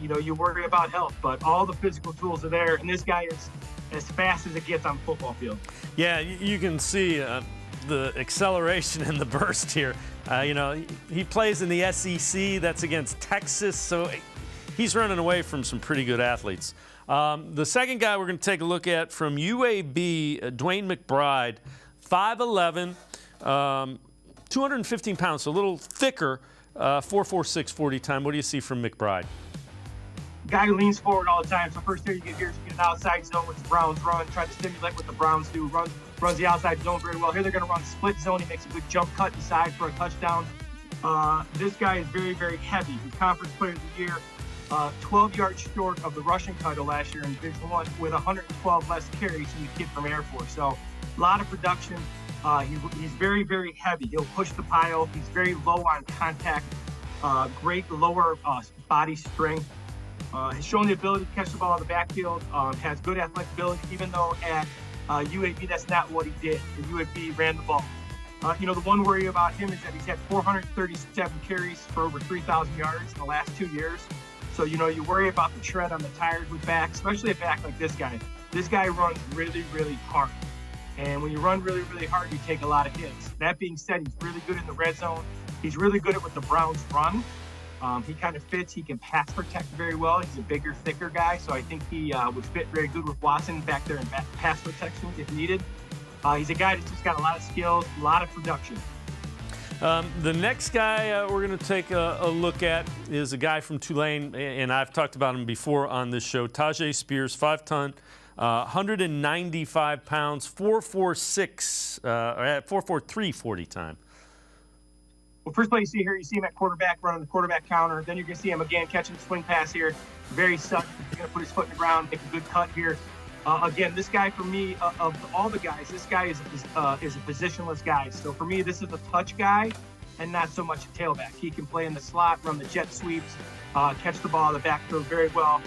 you worry about health, but all the physical tools are there, and this guy is as fast as it gets on the football field. Yeah, you can see the acceleration and the burst here. He plays in the SEC. That's against Texas, so he's running away from some pretty good athletes. The second guy we're going to take a look at from UAB, Dwayne McBride, 5'11", 215 pounds, so a little thicker, 4.46 40 time. What do you see from McBride? Guy who leans forward all the time. So first thing you get here is you get an outside zone with the Browns run, try to stimulate what the Browns do, runs the outside zone very well. Here they're going to run split zone. He makes a good jump cut inside for a touchdown. This guy is very, very heavy. He's Conference Player of the Year, 12 yards short of the rushing title last year in Division I with 112 less carries than the kid from Air Force. So a lot of production. He's very, very heavy. He'll push the pile. He's very low on contact. Great lower body strength. Has shown the ability to catch the ball in the backfield. Has good athletic ability, even though at UAB that's not what he did. The UAB ran the ball. The one worry about him is that he's had 437 carries for over 3,000 yards in the last 2 years. So, you worry about the tread on the tires with backs, especially a back like this guy. This guy runs really, really hard. And when you run really, really hard, you take a lot of hits. That being said, he's really good in the red zone. He's really good at what the Browns run. He kind of fits. He can pass protect very well. He's a bigger, thicker guy, so I think he would fit very good with Watson back there in pass protection if needed. He's a guy that's just got a lot of skills, a lot of production. The next guy we're going to take a look at is a guy from Tulane, and I've talked about him before on this show. Tyjae Spears, 5-ton, 195 pounds, 4.46, 4.43 40 time. Well, first play you see here, you see him at quarterback, running the quarterback counter. Then you're going to see him again catching the swing pass here. Very sudden. He's going to put his foot in the ground, make a good cut here. Again, this guy for me, of all the guys, this guy is a positionless guy. So for me, this is a touch guy and not so much a tailback. He can play in the slot, run the jet sweeps, catch the ball in the backfield very well.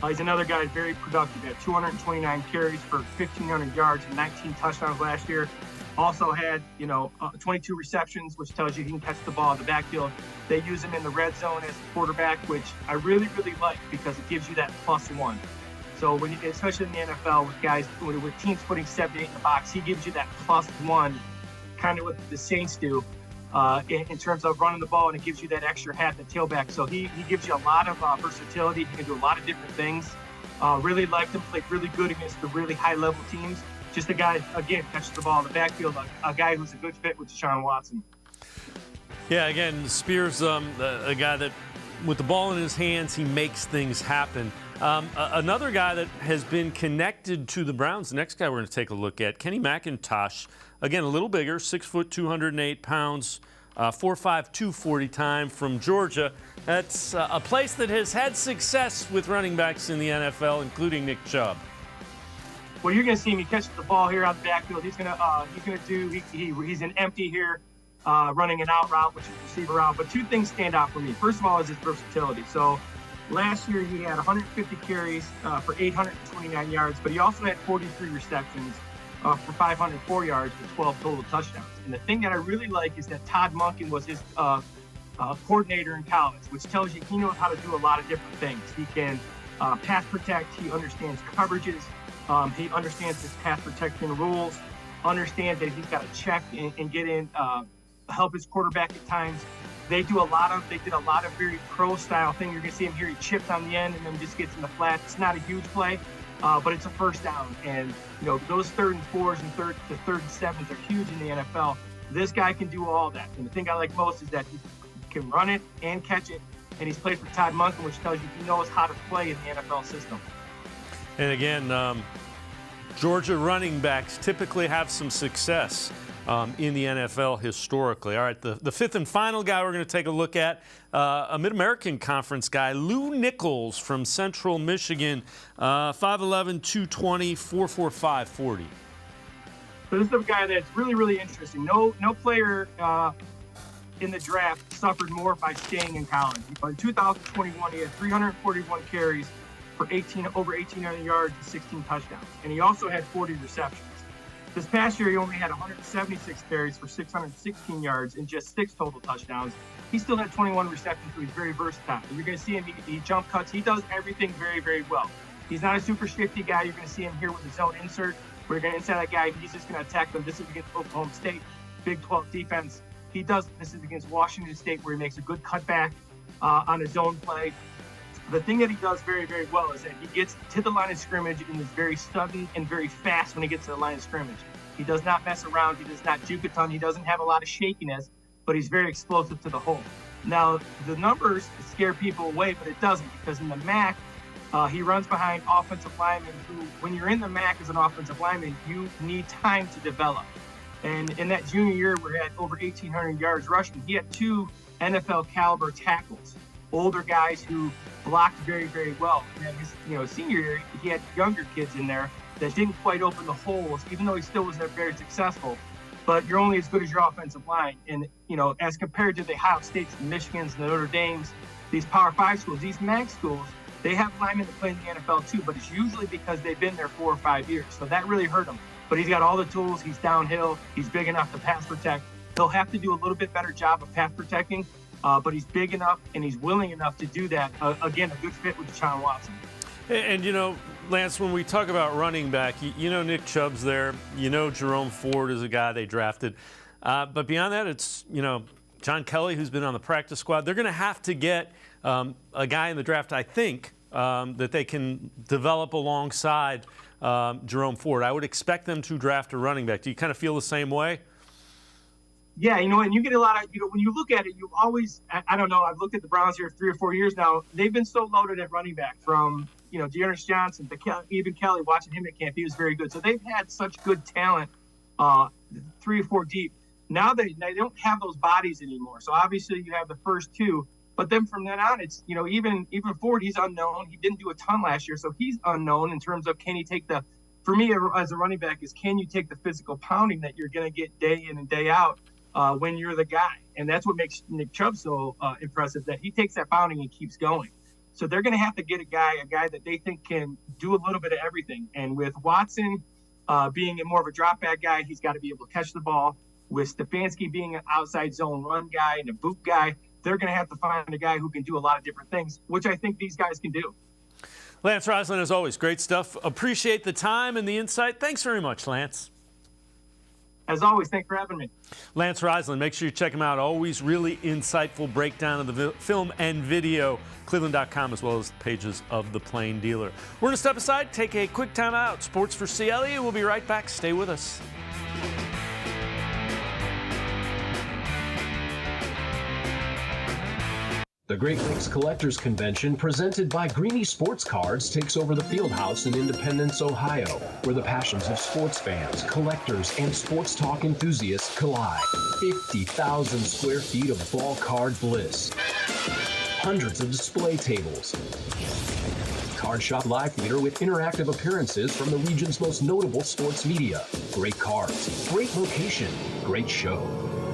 He's another guy very productive. He had 229 carries for 1,500 yards and 19 touchdowns last year. Also had, 22 receptions, which tells you he can catch the ball in the backfield. They use him in the red zone as a quarterback, which I really, really like because it gives you that +1. So when especially in the NFL with guys, with teams putting 7 8 in the box, he gives you that +1, kind of what the Saints do in terms of running the ball, and it gives you that extra hat, the tailback. So he gives you a lot of versatility. He can do a lot of different things. Really liked him, played really good against the really high-level teams. Just a guy, again, catches the ball in the backfield, a guy who's a good fit with Deshaun Watson. Yeah, again, Spears, a guy that with the ball in his hands, he makes things happen. Another guy that has been connected to the Browns, the next guy we're going to take a look at, Kenny McIntosh. Again, a little bigger, 6 foot, 208 pounds, 4.5 240 time from Georgia. That's a place that has had success with running backs in the NFL, including Nick Chubb. Well, you're going to see him. He catches the ball here out the backfield. He's an empty here, running an out route, which is a receiver route. But two things stand out for me. First of all is his versatility. So last year he had 150 carries for 829 yards, but he also had 43 receptions for 504 yards with 12 total touchdowns. And the thing that I really like is that Todd Monken was his coordinator in college, which tells you he knows how to do a lot of different things. He can pass protect. He understands coverages. He understands his pass protection rules, understands that he's got to check and get in, help his quarterback at times. They did a lot of very pro style thing. You're going to see him here. He chips on the end and then just gets in the flat. It's not a huge play, but it's a first down. And, those 3rd and 4s and the 3rd and 7s are huge in the NFL. This guy can do all that. And the thing I like most is that he can run it and catch it. And he's played for Todd Monken, which tells you he knows how to play in the NFL system. And again, Georgia running backs typically have some success in the NFL historically. All right, the fifth and final guy we're going to take a look at, a Mid-American Conference guy, Lou Nichols from Central Michigan, 5'11", 220, 4.45 40. So this is a guy that's really, really interesting. No player in the draft suffered more by staying in college. In 2021, he had 341 carries for over 1,800 yards and 16 touchdowns. And he also had 40 receptions. This past year, he only had 176 carries for 616 yards and just 6 total touchdowns. He still had 21 receptions, so he's very versatile. You're going to see him, he jump cuts. He does everything very, very well. He's not a super shifty guy. You're going to see him here with his zone insert. We're going to inside that guy. He's just going to attack them. This is against Oklahoma State, Big 12 defense. This is against Washington State, where he makes a good cutback on a zone play. The thing that he does very, very well is that he gets to the line of scrimmage and is very sudden and very fast when he gets to the line of scrimmage. He does not mess around. He does not juke a ton. He doesn't have a lot of shakiness, but he's very explosive to the hole. Now, the numbers scare people away, but it doesn't, because in the MAC, he runs behind offensive linemen who, when you're in the MAC as an offensive lineman, you need time to develop. And in that junior year, where he had over 1,800 yards rushing, he had 2 NFL caliber tackles, older guys who blocked very, very well. And then his senior year, he had younger kids in there that didn't quite open the holes, even though he still was very successful. But you're only as good as your offensive line. And, as compared to the Ohio States, the Michigans, the Notre Dames, these Power 5 schools, these MAC schools, they have linemen that play in the NFL too, but it's usually because they've been there 4 or 5 years. So that really hurt him. But he's got all the tools. He's downhill. He's big enough to pass protect. He'll have to do a little bit better job of pass protecting, but he's big enough and he's willing enough to do that. Again, a good fit with Deshaun Watson. And, Lance, when we talk about running back, Nick Chubb's there. Jerome Ford is a guy they drafted. But beyond that, it's, John Kelly, who's been on the practice squad. They're going to have to get a guy in the draft, I think, that they can develop alongside Jerome Ford. I would expect them to draft a running back. Do you kind of feel the same way? Yeah, and you get a lot of, when you look at it, you always, I don't know, I've looked at the Browns here 3 or 4 years now. They've been so loaded at running back from, Dearness Johnson to even Kelly, watching him at camp, he was very good. So they've had such good talent 3 or 4 deep. Now they don't have those bodies anymore. So obviously you have the first 2, but then from then on, it's, even Ford, he's unknown. He didn't do a ton last year, so he's unknown in terms of can he take for me as a running back is can you take the physical pounding that you're going to get day in and day out when you're the guy. And that's what makes Nick Chubb so impressive, that he takes that pounding and keeps going. So they're going to have to get a guy that they think can do a little bit of everything. And with Watson being more of a drop back guy, he's got to be able to catch the ball. With Stefanski being an outside zone run guy and a boot guy, they're going to have to find a guy who can do a lot of different things, which I think these guys can do. Lance Reisland, as always, great stuff. Appreciate the time and the insight. Thanks very much, Lance. As always, thanks for having me. Lance Reisland, make sure you check him out. Always really insightful breakdown of the film and video. Cleveland.com, as well as pages of The Plain Dealer. We're going to step aside, take a quick time out. Sports for CLE. We'll be right back. Stay with us. The Great Lakes Collectors Convention, presented by Greenie Sports Cards, takes over the Fieldhouse in Independence, Ohio, where the passions of sports fans, collectors, and sports talk enthusiasts collide. 50,000 square feet of ball card bliss. Hundreds of display tables. Card Shop Live Theater with interactive appearances from the region's most notable sports media. Great cards, great location, great show.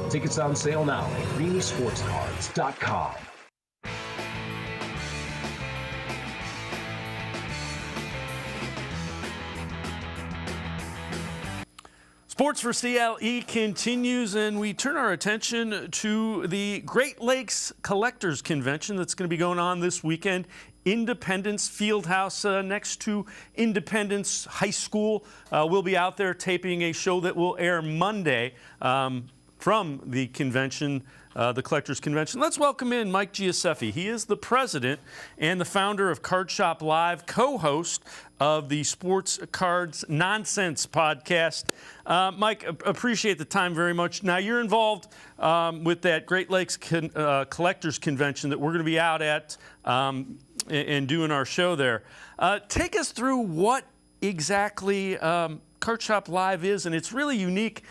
Tickets on sale now at greeniesportscards.com. Sports for CLE continues, and we turn our attention to the Great Lakes Collectors Convention that's going to be going on this weekend. Independence Fieldhouse next to Independence High School. We'll be out there taping a show that will air Monday from the convention, the Collectors Convention. Let's welcome in Mike Gioseffi. He is the president and the founder of Card Shop Live, co-host of the Sports Cards Nonsense podcast. Mike, appreciate the time very much. Now, you're involved with that Great Lakes Collectors Convention that we're going to be out at and doing our show there. Take us through what exactly Card Shop Live is, and it's really unique.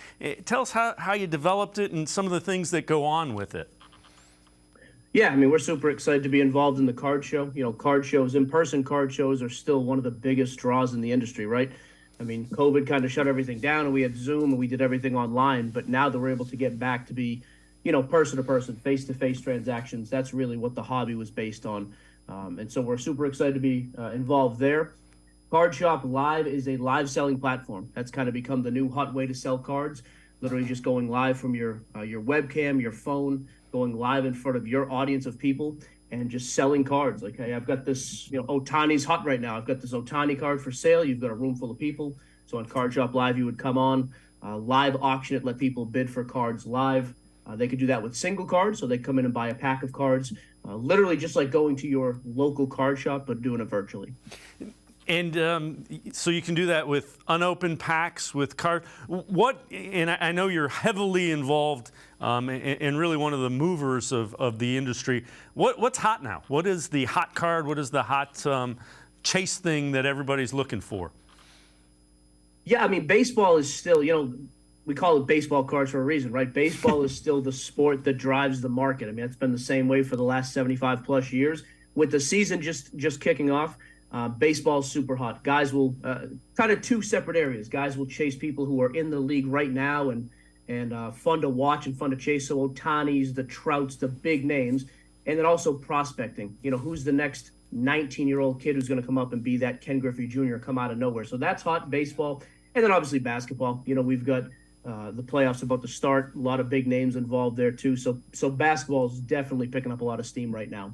Tell us how you developed it and some of the things that go on with it. Yeah, we're super excited to be involved in the card show. Card shows, in-person card shows are still one of the biggest draws in the industry, right? COVID kind of shut everything down, and we had Zoom, and we did everything online. But now that we're able to get back to be, person-to-person, face-to-face transactions, that's really what the hobby was based on. And so we're super excited to be involved there. Card Shop Live is a live selling platform. That's kind of become the new hot way to sell cards. Literally just going live from your webcam, your phone, going live in front of your audience of people and just selling cards. Like, hey, I've got this, Otani's hot right now. I've got this Otani card for sale. You've got a room full of people. So on Card Shop Live, you would come on, live auction it, let people bid for cards live. They could do that with single cards. So they come in and buy a pack of cards, literally just like going to your local card shop, but doing it virtually. And so you can do that with unopened packs, with cards. And I know you're heavily involved and really one of the movers of the industry. What's hot now? What is the hot card? What is the hot chase thing that everybody's looking for? Yeah, baseball is still, we call it baseball cards for a reason, right? Baseball is still the sport that drives the market. It's been the same way for the last 75 plus years. With the season just kicking off, baseball's super hot. Guys will kind of two separate areas. Guys will chase people who are in the league right now and fun to watch and fun to chase. So Otani's, the Trouts, the big names, and then also prospecting. Who's the next 19-year-old kid who's going to come up and be that Ken Griffey Jr. come out of nowhere. So that's hot baseball. And then obviously basketball. We've got The playoffs about to start. A lot of big names involved there too. So basketball is definitely picking up a lot of steam right now.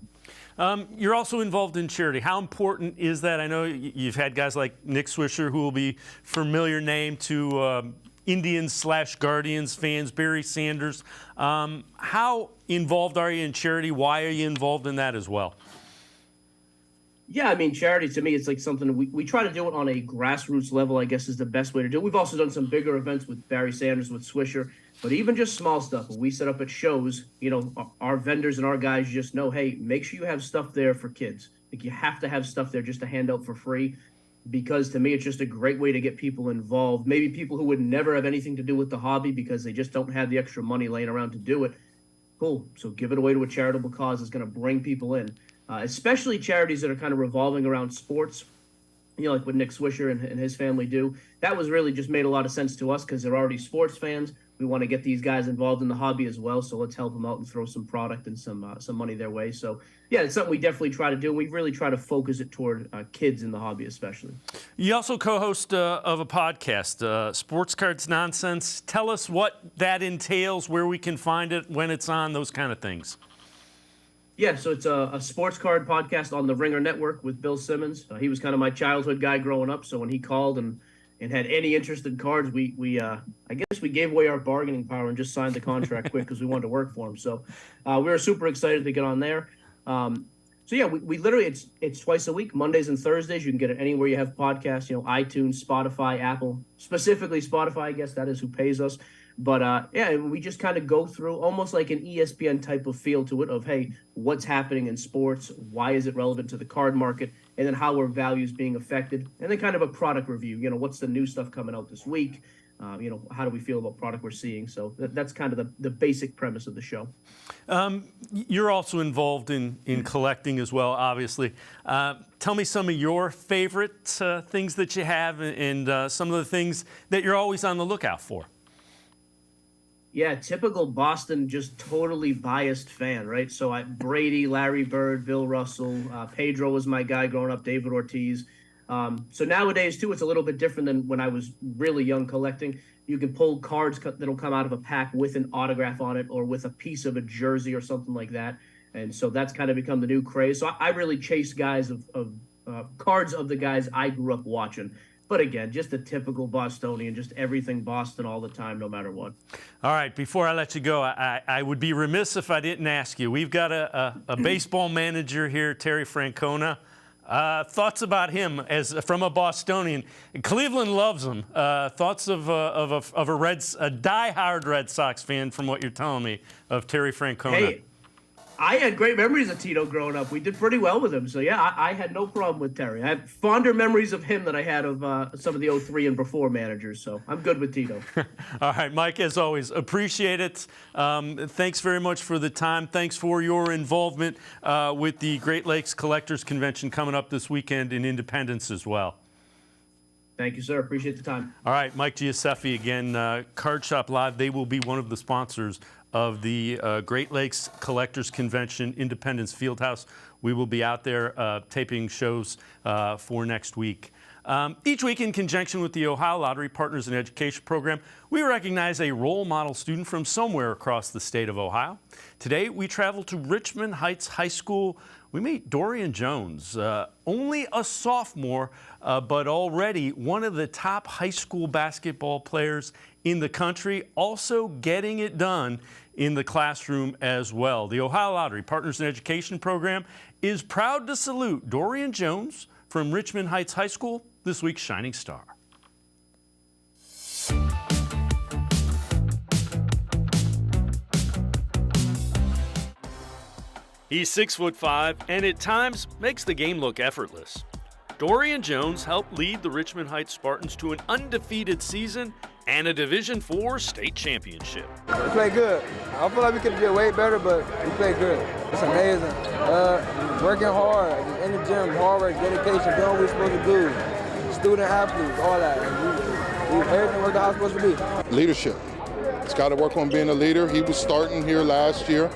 You're also involved in charity. How important is that? I know you've had guys like Nick Swisher, who will be familiar name to Indians/Guardians fans, Barry Sanders. How involved are you in charity? Why are you involved in that as well? Yeah, I mean, charity to me, it's like something we try to do it on a grassroots level, I guess is the best way to do it. We've also done some bigger events with Barry Sanders, with Swisher, but even just small stuff. When we set up at shows, you know, our vendors and our guys just know, hey, make sure you have stuff there for kids. Like, you have to have stuff there just to hand out for free, because to me, it's just a great way to get people involved. Maybe people who would never have anything to do with the hobby because they just don't have the extra money laying around to do it. Cool. So give it away to a charitable cause is going to bring people in. Especially charities that are kind of revolving around sports, you know, like what Nick Swisher and his family do. That was really just made a lot of sense to us because they're already sports fans. We want to get these guys involved in the hobby as well, so let's help them out and throw some product and some money their way. So, yeah, it's something we definitely try to do. We really try to focus it toward kids in the hobby especially. You also co-host of a podcast, Sports Cards Nonsense. Tell us what that entails, where we can find it, when it's on, those kind of things. Yeah, so it's a sports card podcast on the Ringer Network with Bill Simmons. He was kind of my childhood guy growing up, so when he called and had any interest in cards, I guess we gave away our bargaining power and just signed the contract quick because we wanted to work for him. So we were super excited to get on there. So yeah, we literally, it's twice a week, Mondays and Thursdays. You can get it anywhere you have podcasts, you know, iTunes, Spotify, Apple, specifically Spotify, I guess that is who pays us. But yeah, we just kind of go through almost like an ESPN type of feel to it of, hey, what's happening in sports? Why is it relevant to the card market? And then how are values being affected? And then kind of a product review. You know, what's the new stuff coming out this week? You know, how do we feel about product we're seeing? So that's kind of the basic premise of the show. You're also involved in collecting as well, obviously. Tell me some of your favorite things that you have and some of the things that you're always on the lookout for. Yeah, typical Boston, just totally biased fan, right? So Brady, Larry Bird, Bill Russell, Pedro was my guy growing up, David Ortiz. So nowadays, too, it's a little bit different than when I was really young collecting. You can pull cards that'll come out of a pack with an autograph on it or with a piece of a jersey or something like that. And so that's kind of become the new craze. So I really chase guys of cards of the guys I grew up watching. But again, just a typical Bostonian, just everything Boston all the time, no matter what. All right, before I let you go, I would be remiss if I didn't ask you. We've got a baseball manager here, Terry Francona. Thoughts about him as from a Bostonian? Cleveland loves him. Thoughts of a diehard Red Sox fan, from what you're telling me, of Terry Francona. Hey, I had great memories of Tito growing up. We did pretty well with him. So, yeah, I had no problem with Terry. I have fonder memories of him than I had of some of the 03 and before managers. So I'm good with Tito. All right, Mike, as always, appreciate it. Thanks very much for the time. Thanks for your involvement with the Great Lakes Collectors Convention coming up this weekend in Independence as well. Thank you, sir. Appreciate the time. All right, Mike Gioseffi again, Card Shop Live. They will be one of the sponsors of the Great Lakes Collectors Convention, Independence Fieldhouse. We will be out there taping shows for next week. Each week, in conjunction with the Ohio Lottery Partners in Education Program, we recognize a role model student from somewhere across the state of Ohio. Today, we travel to Richmond Heights High School. We meet Dorian Jones, only a sophomore, but already one of the top high school basketball players in the country, also getting it done in the classroom as well. The Ohio Lottery Partners in Education Program is proud to salute Dorian Jones from Richmond Heights High School, this week's Shining Star. He's 6'5" and at times makes the game look effortless. Dorian Jones helped lead the Richmond Heights Spartans to an undefeated season and a Division IV state championship. We played good. I feel like we could have did way better, but we played good. It's amazing. Working hard, in the gym, hard work, dedication, doing what we're supposed to do. Student athletes, all that. Everything worked out how it's supposed to be. Leadership. He's got to work on being a leader. He was starting here last year,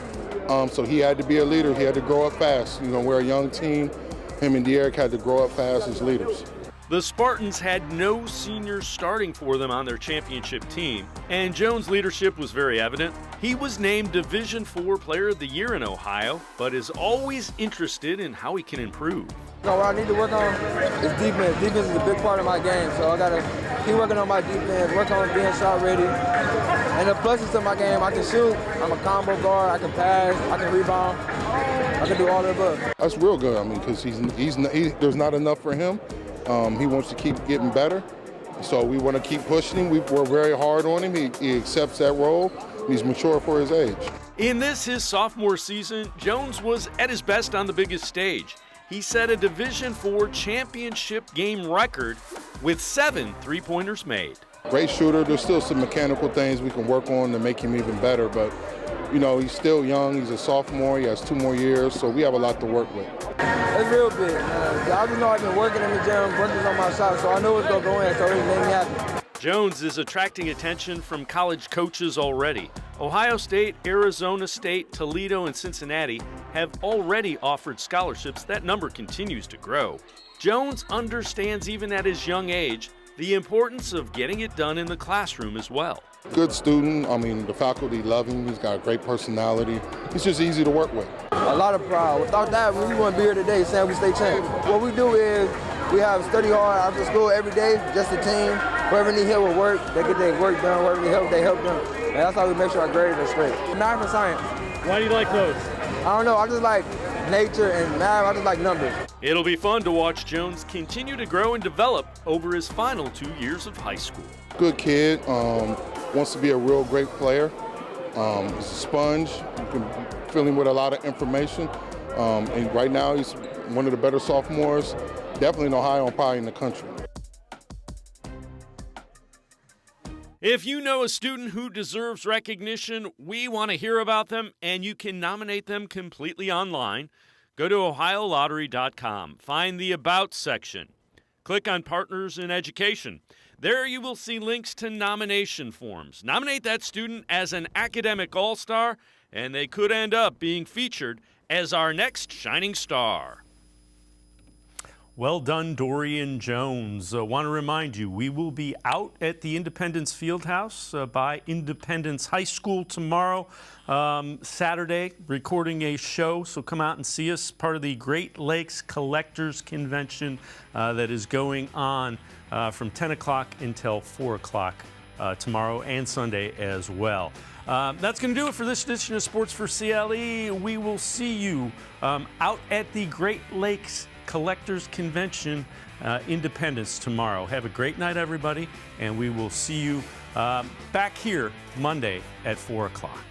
so he had to be a leader. He had to grow up fast. You know, we're a young team. Him and De'Eric had to grow up fast as leaders. The Spartans had no seniors starting for them on their championship team, and Jones' leadership was very evident. He was named Division IV Player of the Year in Ohio, but is always interested in how he can improve. So what I need to work on is defense. Defense is a big part of my game, so I got to keep working on my defense, work on being shot ready. And the pluses to my game, I can shoot, I'm a combo guard, I can pass, I can rebound, I can do all the above. That's real good. I mean, because there's not enough for him. He wants to keep getting better, so we want to keep pushing him. We're very hard on him. He accepts that role. He's mature for his age. In his sophomore season, Jones was at his best on the biggest stage. He set a Division IV championship game record with 7 three-pointers made. Great shooter. There's still some mechanical things we can work on to make him even better, but you know, he's still young. He's a sophomore. He has 2 more years, so we have a lot to work with. It's real big, man. I just know I've been working in the gym, working on my shot, so I know it's going to go in, so it made me happy. Jones is attracting attention from college coaches already. Ohio State, Arizona State, Toledo, and Cincinnati have already offered scholarships. That number continues to grow. Jones understands, even at his young age, the importance of getting it done in the classroom as well. Good student. I mean, the faculty love him. He's got a great personality. He's just easy to work with. A lot of pride. Without that, we wouldn't be here today saying we stay champs. What we do is we have study hard after school every day, just a team. Whoever need help with work, they get their work done. Whoever need help, they help them. And that's how we make sure our grades are straight. Math and science. Why do you like those? I don't know. I just like nature and math. I just like numbers. It'll be fun to watch Jones continue to grow and develop over his final 2 years of high school. Good kid. Wants to be a real great player. He's a sponge. You can fill him with a lot of information. And right now, he's one of the better sophomores, definitely in Ohio and probably in the country. If you know a student who deserves recognition, we want to hear about them, and you can nominate them completely online. Go to OhioLottery.com. Find the About section. Click on Partners in Education. There you will see links to nomination forms. Nominate that student as an academic all-star, and they could end up being featured as our next shining star. Well done, Dorian Jones. Want to remind you, we will be out at the Independence Fieldhouse by Independence High School tomorrow, Saturday, recording a show. So come out and see us, part of the Great Lakes Collectors Convention that is going on from 10 o'clock until 4 o'clock tomorrow and Sunday as well. That's going to do it for this edition of Sports for CLE. We will see you out at the Great Lakes Collectors Convention, Independence tomorrow. Have a great night, everybody, and we will see you back here Monday at 4 o'clock.